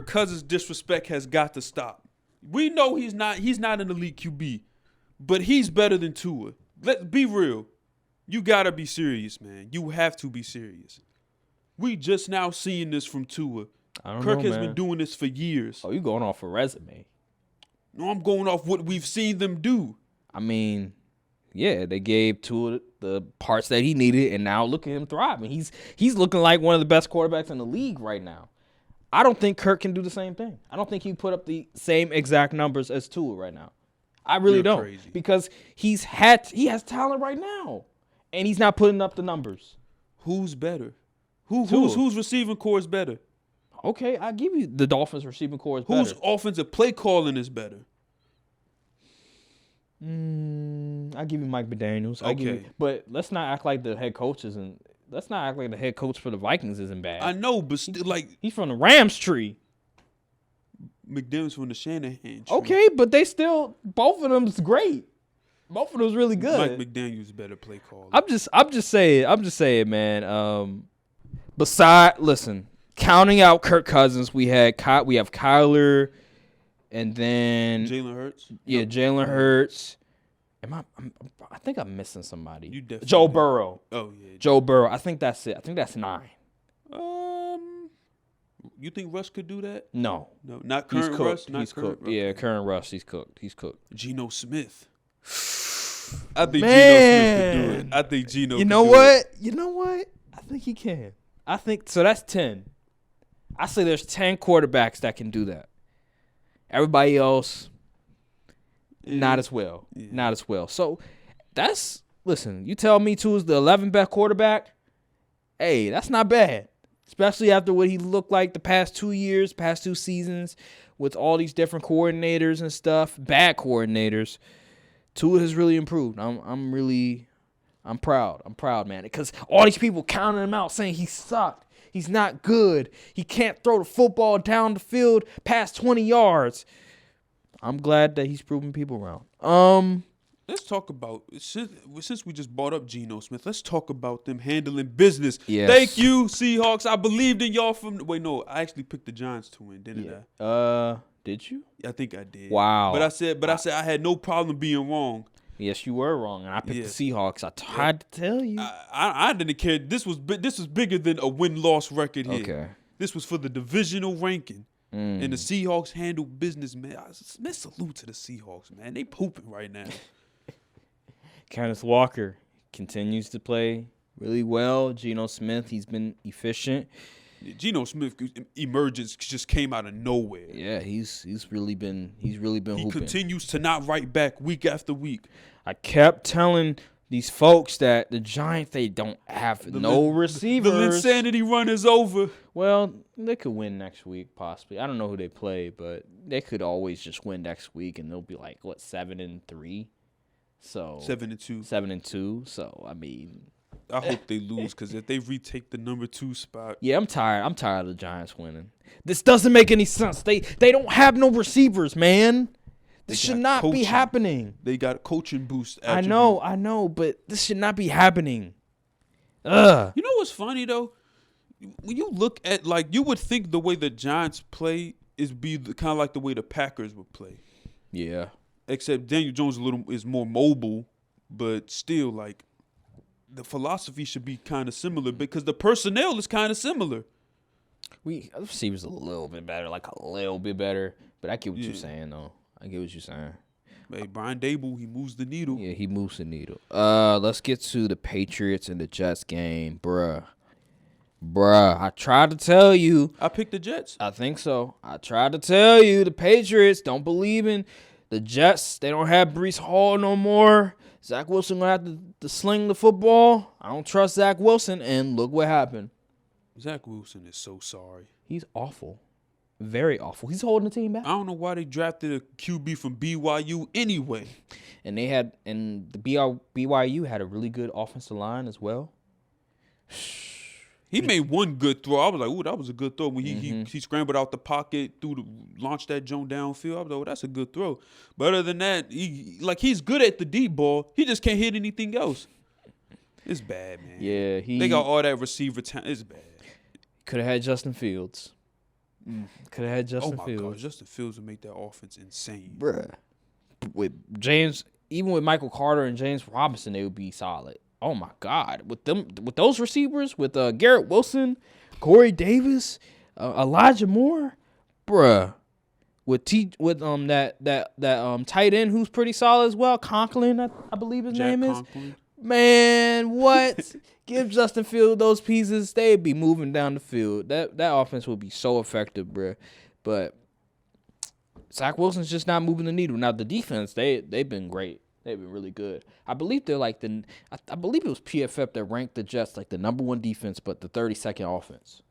Cousins disrespect has got to stop. We know he's not an elite QB, but he's better than Tua. Let's be real. You got to be serious, man. You have to be serious. We just now seeing this from Tua. Kirk has been doing this for years. Oh, you going off a resume. No, I'm going off what we've seen them do. I mean, yeah, they gave Tua the parts that he needed, and now look at him thriving. He's looking like one of the best quarterbacks in the league right now. I don't think Kirk can do the same thing. I don't think he put up the same exact numbers as Tua right now. I really don't. Crazy. Because he has talent right now, and he's not putting up the numbers. Who's better? Whose receiving core is better? Okay, I give you the Dolphins receiving core is Whose better. offensive play calling is better? I give you Mike McDaniels. Okay. But let's not act like the head coach let's not act like the head coach for the Vikings isn't bad. I know, but still, like, He's from the Rams tree. McDaniels from the Shanahan tree. Okay, but they still both of them's great. Both of them's really good. Mike McDaniels better play caller. I'm just saying, man. Listen, counting out Kirk Cousins, we have Kyler, and then Jalen Hurts. yeah, Jalen Hurts. I think I'm missing somebody. You definitely Joe Burrow. Oh yeah. Joe Burrow. I think that's it. I think that's 9. You think Russ could do that? No. No, not He's current cooked. Russ. Not He's current cooked. Yeah, current Russ. He's cooked. Geno Smith. I think Man. Geno Smith could do it. I think Geno. You know what? You know what? I think he can. I think so. That's 10. I say there's 10 quarterbacks that can do that. Everybody else, not as well. Yeah. Not as well. So listen, you tell me Tua's the 11th best quarterback. Hey, that's not bad. Especially after what he looked like the past 2 years, past 2 seasons, with all these different coordinators and stuff, bad coordinators. Tua has really improved. I'm proud. I'm proud, man. Because all these people counting him out saying he sucked. He's not good. He can't throw the football down the field past 20 yards. I'm glad that he's proving people wrong. Let's talk about, since we just brought up Geno Smith, let's talk about them handling business. Yes. Thank you, Seahawks. I believed in y'all I actually picked the Giants to win, didn't I? Did you? I think I did. Wow. But I said I had no problem being wrong. Yes, you were wrong, and I picked the Seahawks. I tried to tell you. I didn't care. This was bigger than a win-loss record here. Okay. This was for the divisional ranking. And the Seahawks handled business, man. Salute to the Seahawks, man. They pooping right now. Kenneth Walker continues to play really well. Geno Smith, he's been efficient. Geno Smith emergence just came out of nowhere. Yeah, he's really been hooping. He continues to not write back week after week. I kept telling these folks that the Giants, they don't have receivers. The insanity run is over. Well, they could win next week, possibly. I don't know who they play, but they could always just win next week, and they'll be like, 7-3? So 7-2. 7-2. So, I mean, I hope they lose, because if they retake the number 2 spot. Yeah, I'm tired. I'm tired of the Giants winning. This doesn't make any sense. They don't have no receivers, man. This should not be happening. They got a coaching boost. I know, but this should not be happening. Ugh. You know what's funny, though? When you look at, you would think the way the Giants play is kind of like the way the Packers would play. Yeah. Except Daniel Jones is more mobile, but still, the philosophy should be kind of similar because the personnel is kind of similar. The receivers a little bit better, but I get what you're saying, though. I get what you're saying. Hey, Brian Dable, he moves the needle. Yeah, he moves the needle. Let's get to the Patriots and the Jets game, bruh. I tried to tell you. I picked the Jets. I think so. I tried to tell you the Patriots don't believe in the Jets. They don't have Breece Hall no more. Zach Wilson going to have to sling the football. I don't trust Zach Wilson, and look what happened. Zach Wilson is so sorry. He's awful. Very awful. He's holding the team back. I don't know why they drafted a QB from BYU anyway. And the BYU had a really good offensive line as well. He made one good throw. I was like, ooh, that was a good throw. When he scrambled out the pocket, launched that joint downfield. I was like, oh, that's a good throw. But other than that, he's good at the deep ball. He just can't hit anything else. It's bad, man. Yeah, they got all that receiver talent. It's bad. Could have had Justin Fields. Could have had Justin Fields. Oh, my God. Justin Fields would make that offense insane. Bruh. Even with Michael Carter and James Robinson, they would be solid. Oh, my God. With those receivers, with Garrett Wilson, Corey Davis, Elijah Moore, bruh. With that tight end who's pretty solid as well, Conklin, I believe his name is. Conklin. Man, what? Give Justin Fields those pieces, they'd be moving down the field. That offense would be so effective, bruh. But Zach Wilson's just not moving the needle. Now, the defense, they've been great. They've been really good. I believe they're I believe it was PFF that ranked the Jets the number 1 defense, but the 32nd offense.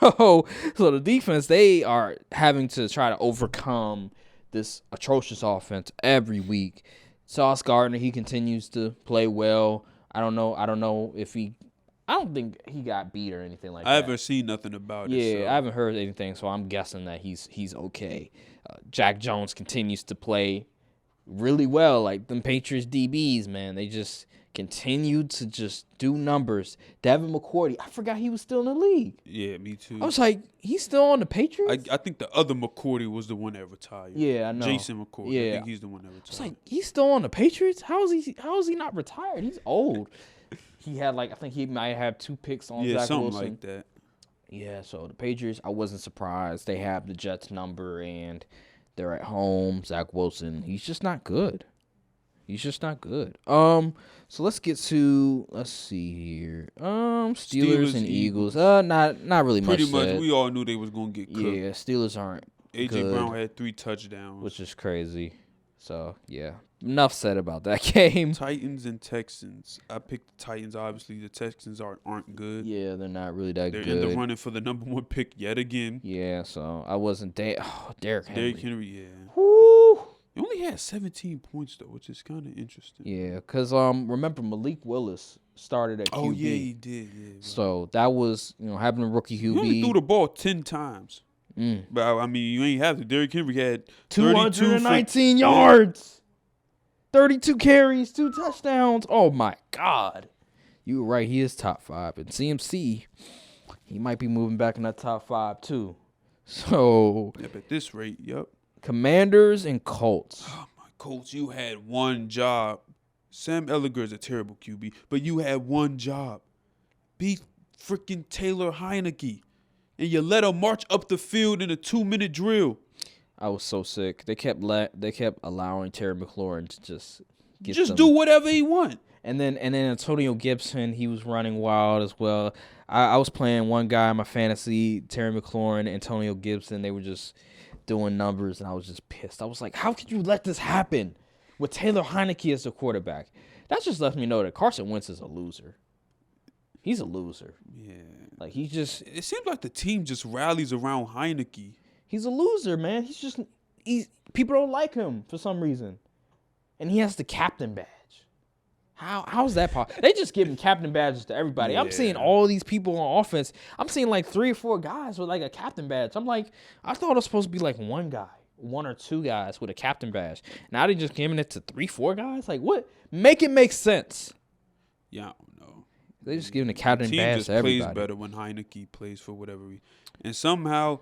So the defense, they are having to try to overcome this atrocious offense every week. Sauce Gardner, he continues to play well. I don't know if I don't think he got beat or anything like that. I haven't seen nothing about it. Yeah, I haven't heard anything, so I'm guessing that he's okay. Jack Jones continues to play really well. Them Patriots DBs, man, they just continue to just do numbers. Devin McCourty, I forgot he was still in the league. Yeah, me too. I was like, he's still on the Patriots? I think the other McCourty was the one that retired. Yeah, I know. Jason McCourty. Yeah. I think he's the one that retired. I was like, he's still on the Patriots? How is he not retired? He's old. He had I think he might have 2 picks on Zach something Wilson. like that. Yeah, so the Patriots, I wasn't surprised. They have the Jets number, and they're at home. Zach Wilson, he's just not good. So let's get to, let's see here. Steelers and Eagles. Not really much. Pretty much, we all knew they was gonna get cooked. Yeah, Steelers aren't AJ good, Brown had 3 touchdowns, which is crazy. So yeah, enough said about that game. Titans and Texans. I picked the Titans. Obviously, the Texans aren't good. Yeah, they're not really that good. They're in the running for the number 1 pick yet again. Yeah, so I wasn't Derrick Henry. Derrick Henry, yeah. Woo! He only had 17 points though, which is kind of interesting. Yeah, because remember Malik Willis started at QB. Oh yeah, he did. Yeah. Right. So that was having a rookie QB. He only threw the ball 10 times. But I mean, you ain't have to. Derrick Henry had 219 yards, 32 carries, 2 touchdowns. Oh my God, you were right. He is top 5, and CMC, he might be moving back in that top 5 too. So, Yep, at this rate, yep. Commanders and Colts. Oh my Colts, you had one job. Sam Ellinger is a terrible QB, but you had one job. Beat freaking Taylor Heineke. And you let him march up the field in a 2-minute drill. I was so sick. They kept allowing Terry McLaurin to just do whatever he want. And then Antonio Gibson, he was running wild as well. I was playing one guy in my fantasy, Terry McLaurin, Antonio Gibson. They were just doing numbers, and I was just pissed. I was like, how could you let this happen with Taylor Heineke as the quarterback? That just lets me know that Carson Wentz is a loser. He's a loser. Yeah. Like, he just... It seems like the team just rallies around Heineke. He's a loser, man. People don't like him for some reason. And he has the captain badge. How's that possible? They just giving captain badges to everybody. Yeah. I'm seeing all these people on offense. I'm seeing like 3 or 4 guys with like a captain badge. I'm like, I thought it was supposed to be like one guy, 1 or 2 guys with a captain badge. Now they just giving it to 3, 4 guys? Like, what? Make it make sense. Yeah, I don't know. They just giving the captain badge to everybody. The team just plays better when Heineke plays for whatever reason. And somehow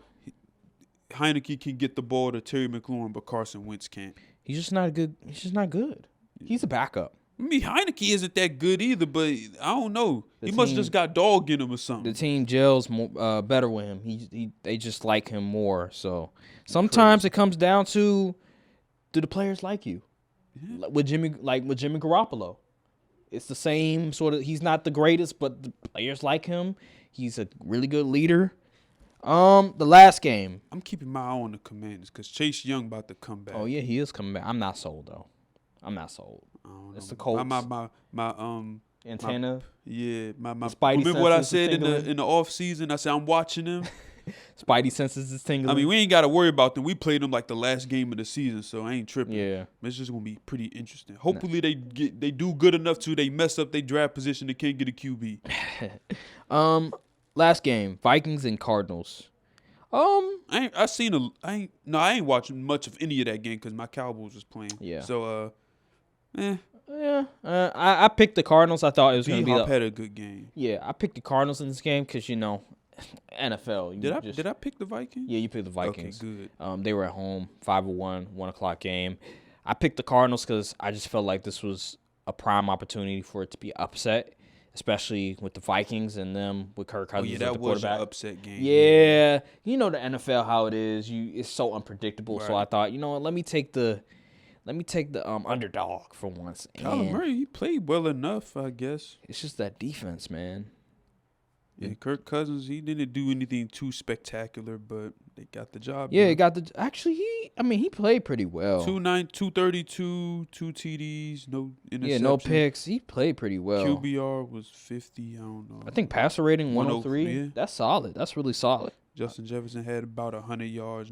Heineke can get the ball to Terry McLaurin, but Carson Wentz can't. He's just not good. He's a backup. I mean, Heineke isn't that good either, but I don't know. He must just got dog in him or something. The team gels better with him. They just like him more. So sometimes it comes down to, do the players like you? Yeah. With Jimmy Garoppolo, it's the same sort of. He's not the greatest, but the players like him. He's a really good leader. The last game, I'm keeping my eye on the Commanders because Chase Young about to come back. Oh yeah, he is coming back. I'm not sold though. It's the Colts. My antenna. My Spidey remember what I said in the off season? I said I'm watching them. Spidey senses is tingling. I mean, we ain't got to worry about them. We played them like the last game of the season, so I ain't tripping. Yeah, it's just gonna be pretty interesting. Hopefully they do good enough to they mess up their draft position. They can't get a QB. Last game, Vikings and Cardinals. I ain't watching much of any of that game because my Cowboys was playing. Yeah. So I picked the Cardinals. I thought it was going to be had a good game. Yeah, I picked the Cardinals in this game because NFL. Did I pick the Vikings? Yeah, you picked the Vikings. Okay, good. They were at home, 5-1, 1:00 game. I picked the Cardinals because I just felt like this was a prime opportunity for it to be upset, especially with the Vikings and them with Kirk Cousins as the quarterback. Was an upset game. Yeah, you know the NFL how it is. It's so unpredictable. Right. So I thought, you know what, let me take the underdog for once. Kyler Murray, he played well enough, I guess. It's just that defense, man. Yeah, Kirk Cousins, he didn't do anything too spectacular, but they got the job. Yeah, he played pretty well. 232, 2 TDs, no interceptions. Yeah, no picks. He played pretty well. QBR was 50, I don't know. I think passer rating 103. Yeah. That's solid. That's really solid. Justin Jefferson had about 100 yards.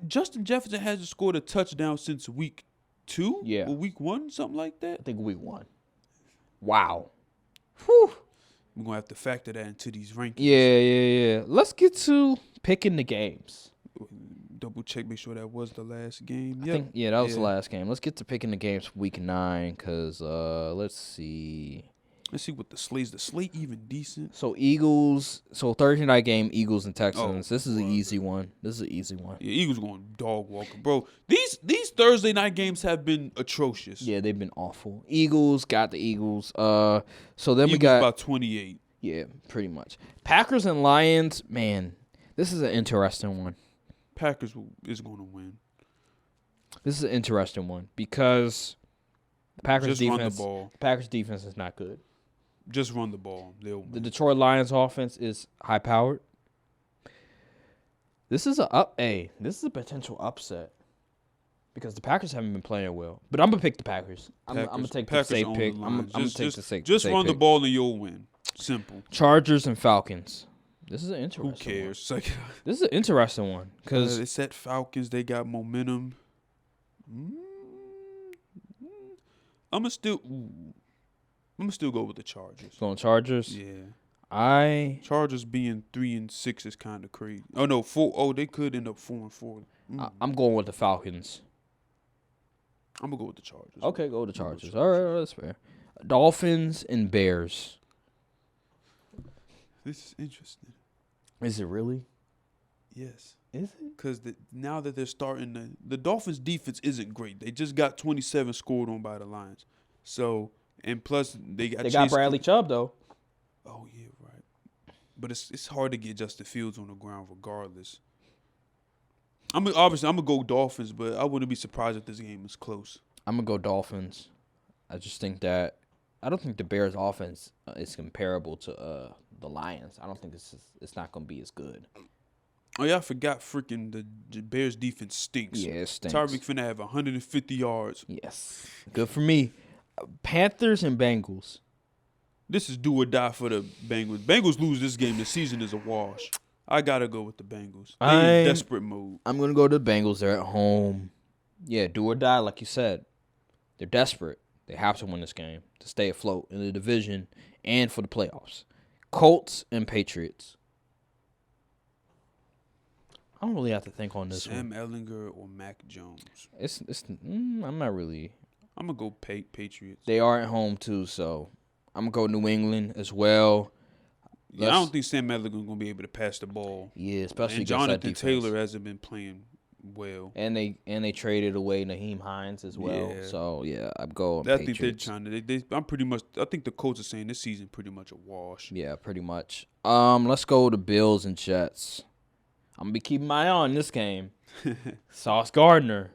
Justin Jefferson hasn't scored a touchdown since week 2? Yeah. Or week 1, something like that? I think week 1. Wow. Whew. We're going to have to factor that into these rankings. Yeah. Let's get to picking the games. Double check, make sure that was the last game. That was the last game. Let's get to picking the games for week 9 because let's see. Let's see what the slate even decent. So Thursday night game, Eagles and Texans. This is an easy one. Yeah, Eagles going dog walker, bro. These Thursday night games have been atrocious. Yeah, they've been awful. Eagles got the Eagles. So then Eagles we got about 28. Yeah, pretty much. Packers and Lions. Man, this is an interesting one. Packers is going to win. This is an interesting one because the Packers defense. Run the ball. Packers defense is not good. Just run the ball. They'll win. The Detroit Lions offense is high powered. This is a potential upset because the Packers haven't been playing well. But I'm gonna pick the Packers. I'm gonna take the safe pick. I'm gonna take the safe. Just run the ball and you'll win. Simple. Chargers and Falcons. This is an interesting. Who cares? One. This is an interesting one because it's at Falcons. They got momentum. I'm gonna still go with the Chargers. Going Chargers? Yeah. Chargers being 3-6 is kind of crazy. Oh no, 4. Oh, they could end up 4-4. I'm going with the Falcons. I'm gonna go with the Chargers. Okay, go with the Chargers. All right, that's fair. Dolphins and Bears. This is interesting. Is it really? Yes. Is it? Because now that they're starting, the Dolphins' defense isn't great. They just got 27 scored on by the Lions. So, and plus they got Bradley Chubb though. Oh yeah, right. But it's hard to get Justin Fields on the ground regardless. I'm gonna go Dolphins, but I wouldn't be surprised if this game is close. I'm gonna go Dolphins. I just think that I don't think the Bears' offense is comparable to the Lions. I don't think it's not gonna be as good. Oh yeah, I forgot. Freaking the Bears' defense stinks. Yeah, it stinks. Tyreek finna have 150 yards. Yes, good for me. Panthers and Bengals. This is do or die for the Bengals. Bengals lose this game, the season is a wash. I gotta go with the Bengals. They in desperate mode. I'm gonna go to the Bengals. They're at home. Yeah, do or die, like you said. They're desperate. They have to win this game to stay afloat in the division and for the playoffs. Colts and Patriots. I don't really have to think on this Sam one. Ehlinger or Mac Jones. I'm not really. I'm gonna go Patriots. They are at home too, so I'm gonna go New England as well. Yeah, I don't think Sam Ehlinger gonna be able to pass the ball. Yeah, especially and against Jonathan that defense. Taylor hasn't been playing well. And they traded away Naheem Hines as well. Yeah. So yeah, I'm going I Patriots. think they're trying to. I think the Colts are saying this season pretty much a wash. Yeah, pretty much. Let's go to Bills and Jets. I'm gonna be keeping my eye on this game. Sauce Gardner.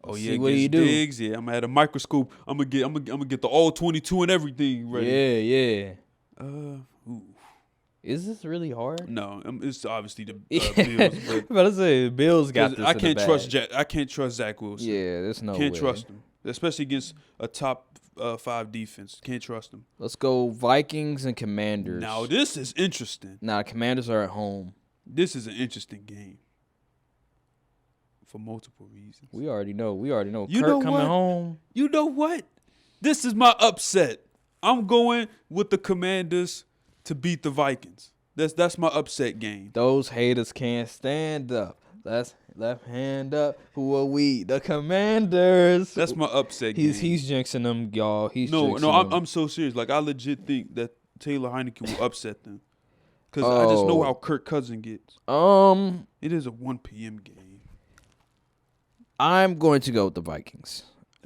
Oh Let's yeah, see what do you do? Diggs, yeah, I'm gonna have a microscope. I'm gonna get the all 22 and everything ready. Yeah. Ooh. Is this really hard? No, it's obviously the Yeah. Bills. I'm about to say Bills got this. I in can't the trust bag. I can't trust Zach Wilson. Yeah, there's no Can't way. trust him, especially against a top 5 defense. Can't trust him. Let's go Vikings and Commanders. Now this is interesting. Nah, Commanders are at home. This is an interesting game for multiple reasons. We already know. You Kirk know coming what? home. You know what? This is my upset. I'm going with the Commanders to beat the Vikings. That's my upset game. Those haters can't stand up. That's left hand up. Who are we? The Commanders. That's my upset game. He's jinxing them, y'all. No, jinxing them. I'm so serious. Like I legit think that Taylor Heineke will upset them. Cause I just know how Kirk Cousins gets. It is a 1 p.m. game. I'm going to go with the Vikings.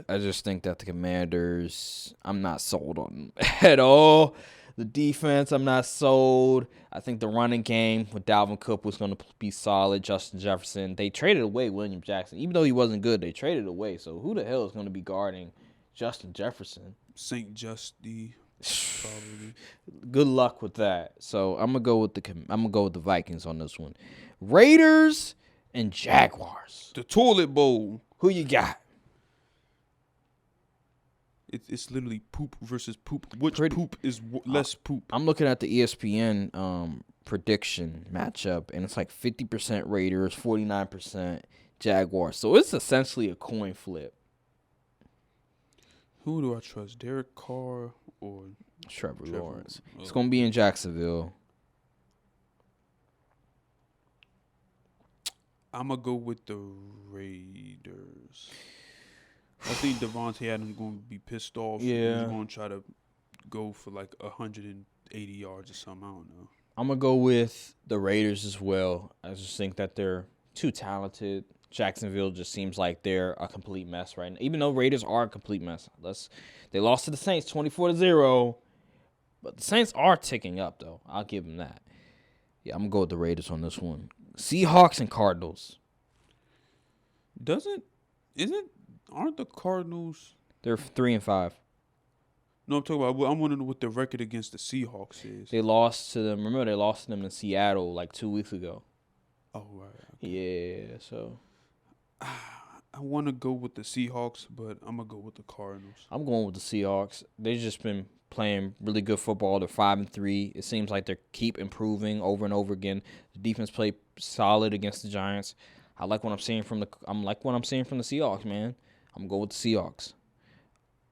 I just think that the Commanders, I'm not sold on at all. The defense, I'm not sold. I think the running game with Dalvin Cook was going to be solid. Justin Jefferson, they traded away William Jackson. Even though he wasn't good, they traded away. So who the hell is going to be guarding Justin Jefferson? St. Justy, probably. Good luck with that. So I'm gonna go with the Vikings on this one. Raiders and Jaguars. The toilet bowl. Who you got? It's literally poop versus poop. Which poop is less poop? I'm looking at the ESPN prediction matchup, and it's like 50% Raiders, 49% Jaguars. So it's essentially a coin flip. Who do I trust? Derek Carr or Trevor Lawrence? It's gonna be in Jacksonville. I'm gonna go with the Raiders. I think Devontae Adams going to be pissed off. Yeah. He's going to try to go for like 180 yards or something. I don't know. I'm going to go with the Raiders as well. I just think that they're too talented. Jacksonville just seems like they're a complete mess right now. Even though Raiders are a complete mess. They lost to the Saints 24-0. But the Saints are ticking up, though. I'll give them that. Yeah, I'm going to go with the Raiders on this one. Seahawks and Cardinals. Aren't the Cardinals? They're 3-5. No, I'm talking about. I'm wondering what the record against the Seahawks is. They lost to them. Remember, they lost to them in Seattle like 2 weeks ago. Oh right. Okay. Yeah, so I want to go with the Seahawks, but I'm gonna go with the Cardinals. I'm going with the Seahawks. They've just been playing really good football. They're 5-3. It seems like they keep improving over and over again. The defense played solid against the Giants. I like what I'm seeing from the Seahawks, man. I'm going to go with the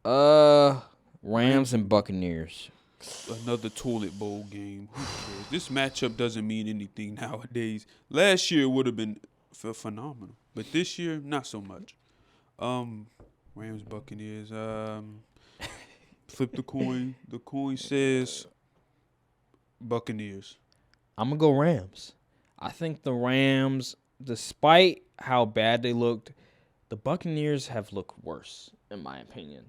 Seahawks. Rams and Buccaneers. Another toilet bowl game. Who cares? This matchup doesn't mean anything nowadays. Last year would have been phenomenal, but this year not so much. Rams Buccaneers. Flip the coin. The coin says Buccaneers. I'm gonna go Rams. I think the Rams, despite how bad they looked, the Buccaneers have looked worse, in my opinion.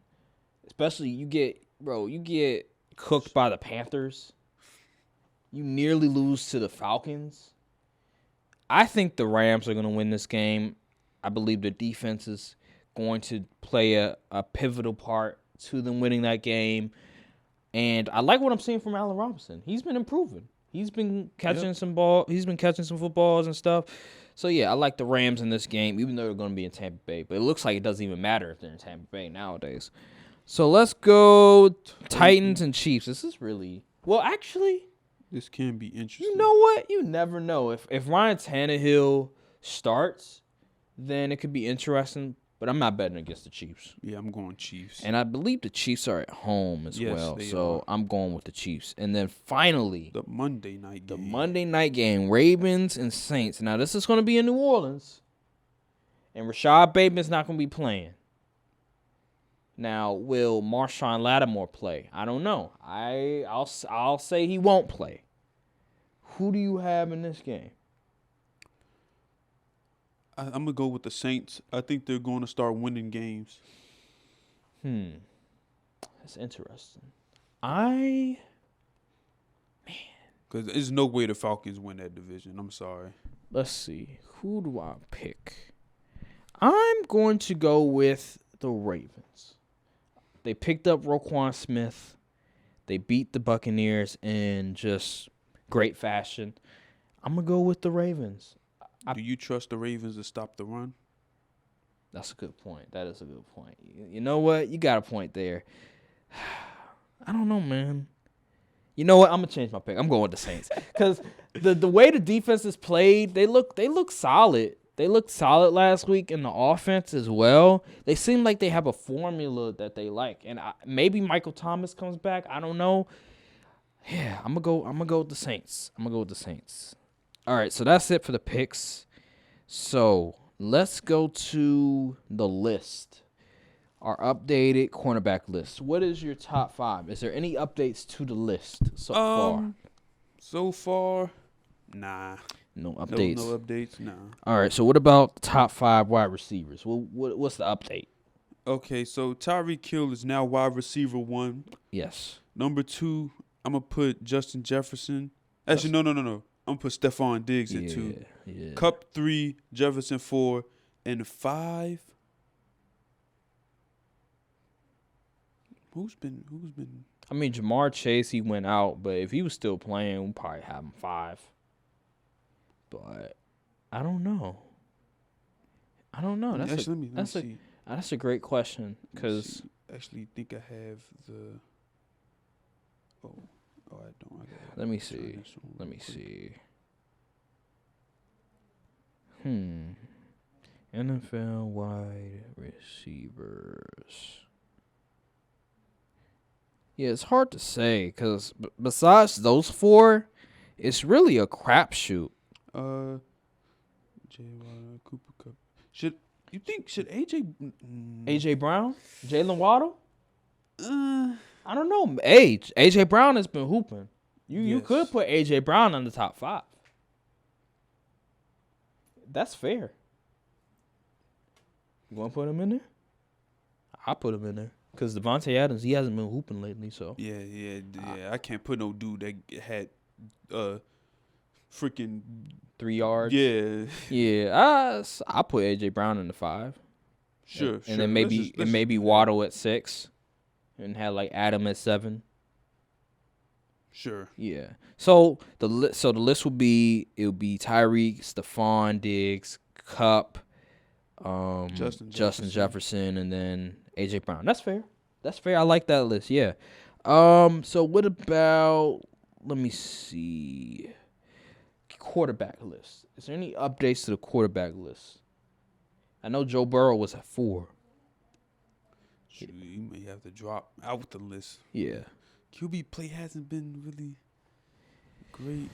Especially you get cooked by the Panthers. You nearly lose to the Falcons. I think the Rams are going to win this game. I believe the defense is going to play a pivotal part to them winning that game. And I like what I'm seeing from Allen Robinson. He's been improving. He's been catching some ball. He's been catching some footballs and stuff. So, yeah, I like the Rams in this game, even though they're going to be in Tampa Bay. But it looks like it doesn't even matter if they're in Tampa Bay nowadays. So let's go Titans and Chiefs. This is really – well, actually, this can be interesting. You know what? You never know. If Ryan Tannehill starts, then it could be interesting. But I'm not betting against the Chiefs. Yeah, I'm going Chiefs. And I believe the Chiefs are at home as well. So are. I'm going with the Chiefs. And then finally, the Monday night game. The Monday night game, Ravens and Saints. Now, this is going to be in New Orleans. And Rashad Bateman's not going to be playing. Now, will Marshawn Lattimore play? I don't know. I'll say he won't play. Who do you have in this game? I'm going to go with the Saints. I think they're going to start winning games. That's interesting. Because there's no way the Falcons win that division. I'm sorry. Let's see. Who do I pick? I'm going to go with the Ravens. They picked up Roquan Smith. They beat the Buccaneers in just great fashion. I'm going to go with the Ravens. Do you trust the Ravens to stop the run? That's a good point. That is a good point. You know what? You got a point there. I don't know, man. You know what? I'm going to change my pick. I'm going with the Saints. Because the way the defense is played, they look solid. They looked solid last week in the offense as well. They seem like they have a formula that they like. And maybe Michael Thomas comes back. I don't know. Yeah, I'm gonna go with the Saints. All right, so that's it for the picks. So let's go to the list. Our updated cornerback list. What is your top 5? Is there any updates to the list so far? So far, nah. No updates. No updates. Nah. All right. So what about the top 5 wide receivers? What's the update? Okay. So Tyreek Hill is now wide receiver 1. Yes. Number 2, I'm gonna put Justin Jefferson. Actually, no. I'm gonna put Stephon Diggs at 2. Yeah. Cup 3, Jefferson 4, and 5. Who's been? I mean, Jamar Chase, he went out, but if he was still playing, we'd probably have him 5. But I don't know. That's let me see. That's a great question because actually think I have the. Oh, I don't. Let me see. NFL wide receivers. Yeah, it's hard to say because besides those 4, it's really a crapshoot. Cooper Cup. Should AJ Brown? Jalen Waddle? I don't know. AJ Brown has been hooping. You could put AJ Brown on the top 5. That's fair. You want to put him in there? I'll put him in there. Because Devontae Adams, he hasn't been hooping lately, so. Yeah. I can't put no dude that had freaking 3 yards. Yeah. Yeah. I'll put AJ Brown in the 5. Sure. And then maybe Waddle at 6. And have like Adam at 7. Sure. Yeah. So the list will be Tyreek, Stephon Diggs, Cup, Justin Jefferson, and then AJ Brown. That's fair. I like that list. Yeah. So what about? Let me see. Quarterback list. Is there any updates to the quarterback list? I know Joe Burrow was at 4. You may have to drop out the list. Yeah. QB play hasn't been really great.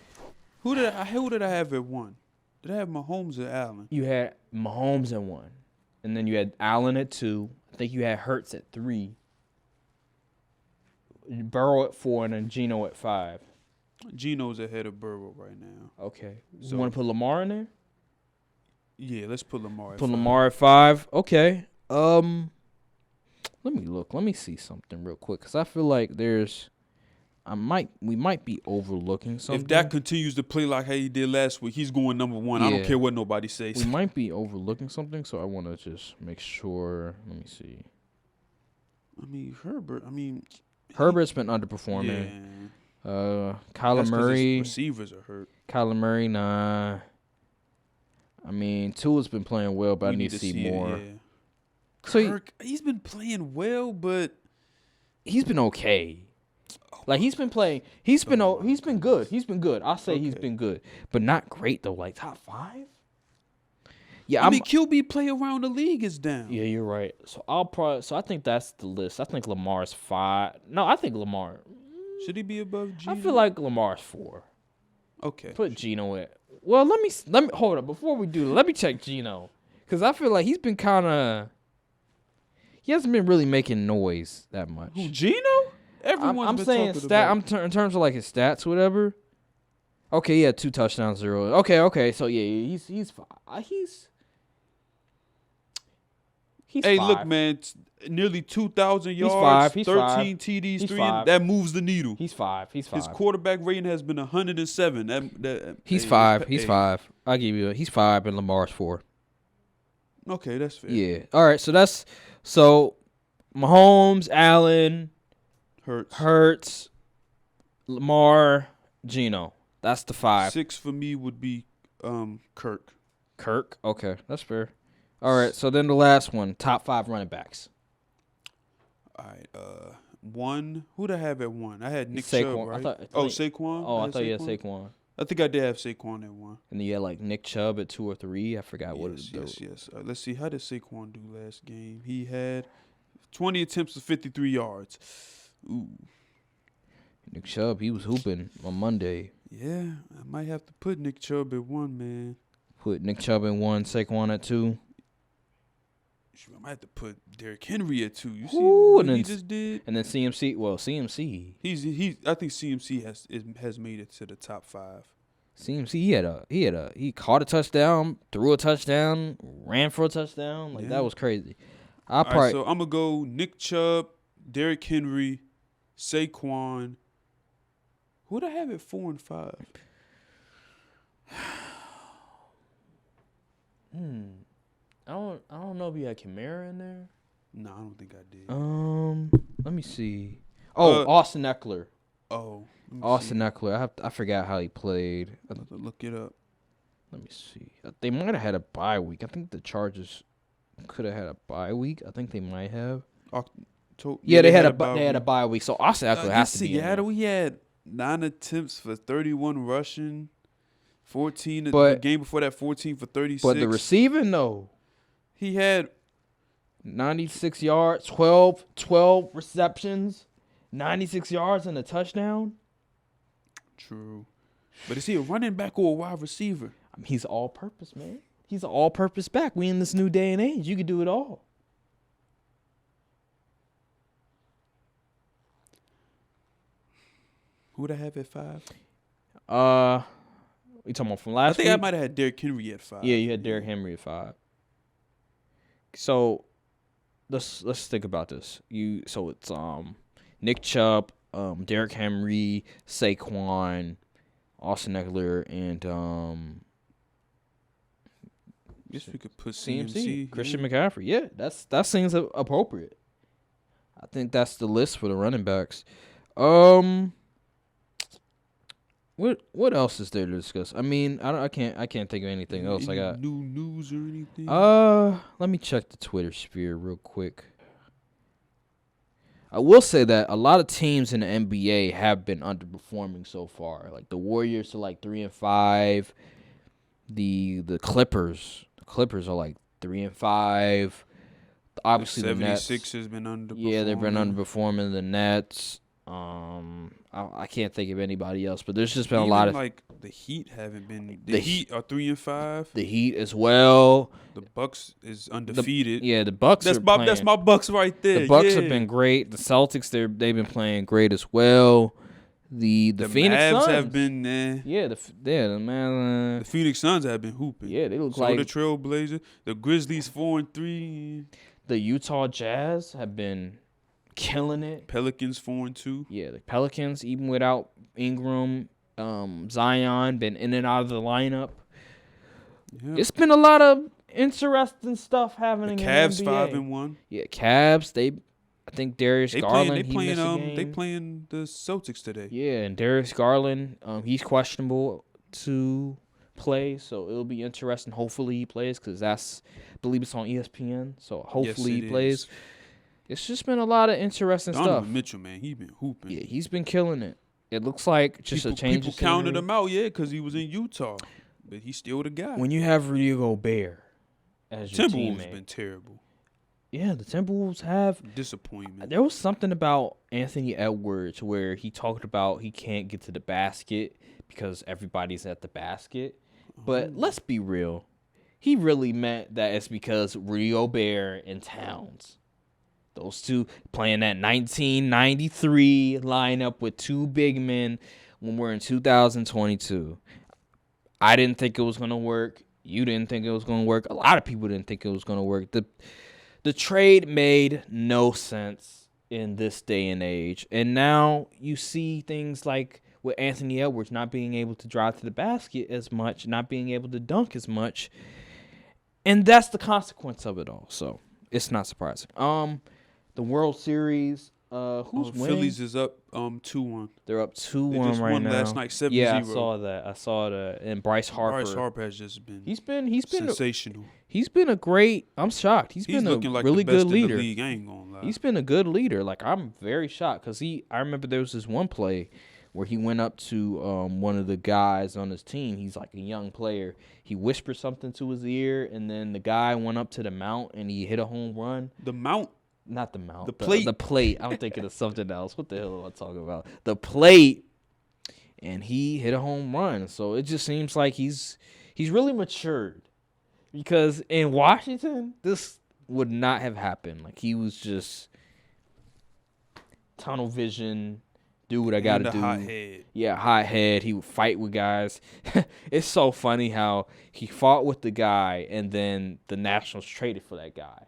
Who did I have at 1? Did I have Mahomes or Allen? You had Mahomes at 1, and then you had Allen at 2. I think you had Hurts at 3, Burrow at 4, and then Geno at 5. Geno's ahead of Burrow right now. Okay. So- You want to put Lamar in there? Yeah, let's put Lamar at Put 5. Lamar at 5. Okay. Let me look. Let me see something real quick, because I feel like we might be overlooking something. If Dak continues to play like how he did last week, he's going number 1. I don't Yeah. care what nobody says. We might be overlooking something, so I want to just make sure. Let me see. I mean, Herbert. Herbert's been underperforming. Yeah. Kyler That's 'cause his Murray. receivers are hurt. Kyler Murray, nah. I mean, Tua's been playing well, but I We need to see more. Yeah. So Kirk, he's been playing well, but he's been okay. Like he's been playing. He's been good. He's been good. I'll say he's Okay. been good, but not great though. Like top 5. Yeah, I mean, QB play around the league is down. Yeah, you're right. So I think that's the list. I think Lamar's 5. No, I think Lamar. Should he be above Geno? I feel like Lamar's 4. Okay. Put Geno in. Well, let me hold up before we do. Let me check Geno, because I feel like he's been kind of. He hasn't been really making noise that much. Who, Geno? Everyone's I'm been saying talking stat. about. In terms of like his stats, whatever. Okay, yeah, 2 touchdowns, 0. Okay. So yeah, he's Hey, 5. look, man, nearly 2,000 yards, 5. He's 13 5. TDs, He's 3. 5. That moves the needle. He's 5. His quarterback rating has been 107. He's hey, 5. hey. He's 5. I'll give you. He's 5, and Lamar's 4. Okay, that's fair. Yeah. All right. So Mahomes, Allen, Hurts, Lamar, Geno. That's the 5. 6 for me would be Kirk. Kirk. Okay, that's fair. All right. So then the last one, top 5 running backs. All right. 1. Who'd I have at 1? I had Nick Saquon. Chubb, right? I Oh, thought- Saquon? Oh, I thought you had Saquon. I think I did have Saquon at 1. And then you had like Nick Chubb at 2 or 3. I forgot what it Yes. Let's see. How did Saquon do last game? He had 20 attempts for 53 yards. Ooh. Nick Chubb, he was hooping on Monday. Yeah, I might have to put Nick Chubb at 1, man. Put Nick Chubb in 1, Saquon at 2. Shoot, I might have to put Derrick Henry at 2. You see Ooh, what and he then- just did? And then CMC. Well, CMC. I think CMC has made it to the top 5. CMC, he caught a touchdown, threw a touchdown, ran for a touchdown. Like, Yeah. that was crazy. All right, so I'm going to go Nick Chubb, Derrick Henry, Saquon. Who'd I have at 4 and 5? I don't know if you had Kamara in there. No, I don't think I did. Let me see. Oh, Austin Eckler. Oh, let me Austin see. Eckler. I forgot how he played. I'll have to look it up. Let me see. They might have had a bye week. I think the Chargers could have had a bye week. I think they might have. Yeah, they had a bye week. So Austin Eckler has to be in there. Seattle, he had 9 attempts for 31 rushing, 14. The But- game before that, 14 for 36. But the receiving, though. he had 96 yards, 12 receptions, 96 yards and a touchdown. true. But is he a running back or a wide receiver? I mean, he's all-purpose, man. He's an all-purpose back. We in this new day and age. You can do it all. Who would I have at 5? You talking about from I last think week? I might have had Derrick Henry at 5. Yeah, you had Derrick Henry at 5. So let's think about this. So it's Nick Chubb, Derrick Henry, Saquon, Austin Eckler, and Guess we could put CMC, CMC. Christian McCaffrey. Yeah, that seems appropriate. I think that's the list for the running backs. What else is there to discuss? I mean, I can't think of anything else. I Any got new news or anything? let me check the Twitter sphere real quick. I will say that a lot of teams in the NBA have been underperforming so far. Like the Warriors are like 3 and 5. The Clippers are like 3 and 5. Obviously the Nets. 76 has been underperforming. Yeah, they've been underperforming. The Nets. I can't think of anybody else, but there's just been Even a lot of like the Heat haven't been. The Heat are 3-5. the Heat as well. The Bucks is undefeated. The Bucks. That's my Bucks right there. The Bucks yeah. have been great. The Celtics, they've been playing great as well. The Phoenix Mavs Suns have been there. Yeah, the man. The Phoenix Suns have been hooping. Yeah, they look so like the Trailblazers. The Grizzlies 4-3. The Utah Jazz have been killing it. Pelicans 4-2. Yeah, the Pelicans, even without Ingram, Zion, been in and out of the lineup. Yeah. It's been a lot of interesting stuff happening. The Cavs in the NBA. 5-1. Yeah, Cavs. I think Darius Garland. They playing the Celtics today. Yeah, and Darius Garland, he's questionable to play, so it'll be interesting. Hopefully he plays because I believe it's on ESPN. So hopefully he plays. Is. It's just been a lot of interesting Donovan stuff. Mitchell, man, he been hooping. Yeah, he's been killing it. It looks like just a change. People counted him out, because he was in Utah, but he's still the guy. When you have Rudy Gobert as your Timberwolves teammate, been terrible. Yeah, the Timberwolves have disappointment. There was something about Anthony Edwards where he talked about he can't get to the basket because everybody's at the basket. But let's be real. He really meant that it's because Rudy Gobert and Towns. Those two playing that 1993 lineup with two big men when we're in 2022. I didn't think it was going to work. You didn't think it was going to work. A lot of people didn't think it was going to work. The trade made no sense in this day and age. And now you see things like with Anthony Edwards not being able to drive to the basket as much, not being able to dunk as much. And that's the consequence of it all. So it's not surprising. The World Series, who's winning? Phillies is up 2-1. They're up 2-1 they just right won now. Last night 7-0. Yeah, I saw that. And Bryce Harper. Bryce Harper has just been He's been sensational. He's been a great. I'm shocked. He's been looking a like really the best good leader. In the league. I ain't gonna lie. He's been a good leader. Like, I'm very shocked because I remember there was this one play where he went up to one of the guys on his team. He's like a young player. He whispered something to his ear, and then the guy went up to the mount and he hit a home run. The mount. Not the mount. The plate. The plate. I'm thinking of something else. What the hell am I talking about? The plate. And he hit a home run. So it just seems like he's really matured. Because in Washington, this would not have happened. Like, he was just tunnel vision, do what I got to do. Hot head. Yeah, hot head. He would fight with guys. It's so funny how he fought with the guy and then the Nationals traded for that guy.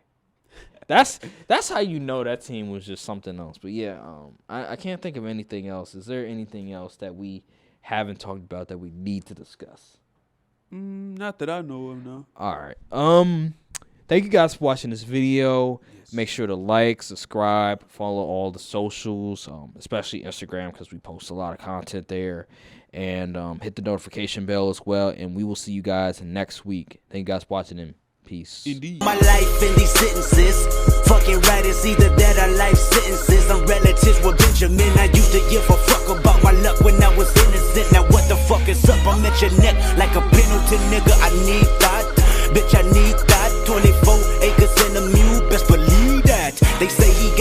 That's how you know that team was just something else. But yeah, I can't think of anything else. Is there anything else that we haven't talked about that we need to discuss? Not that I know of, no. All right. Thank you guys for watching this video. Yes. Make sure to like, subscribe, follow all the socials, especially Instagram because we post a lot of content there. And hit the notification bell as well. And we will see you guys next week. Thank you guys for watching and peace. Indeed. My life in these sentences. Fucking right, it's either that or life sentences. I'm relatives with Benjamin. I used to give a fuck about my luck when I was innocent. Now what the fuck is up? I'm at your neck like a penalty, nigga. I need that. Bitch, I need that. 24 acres and a mule. Best believe that. They say he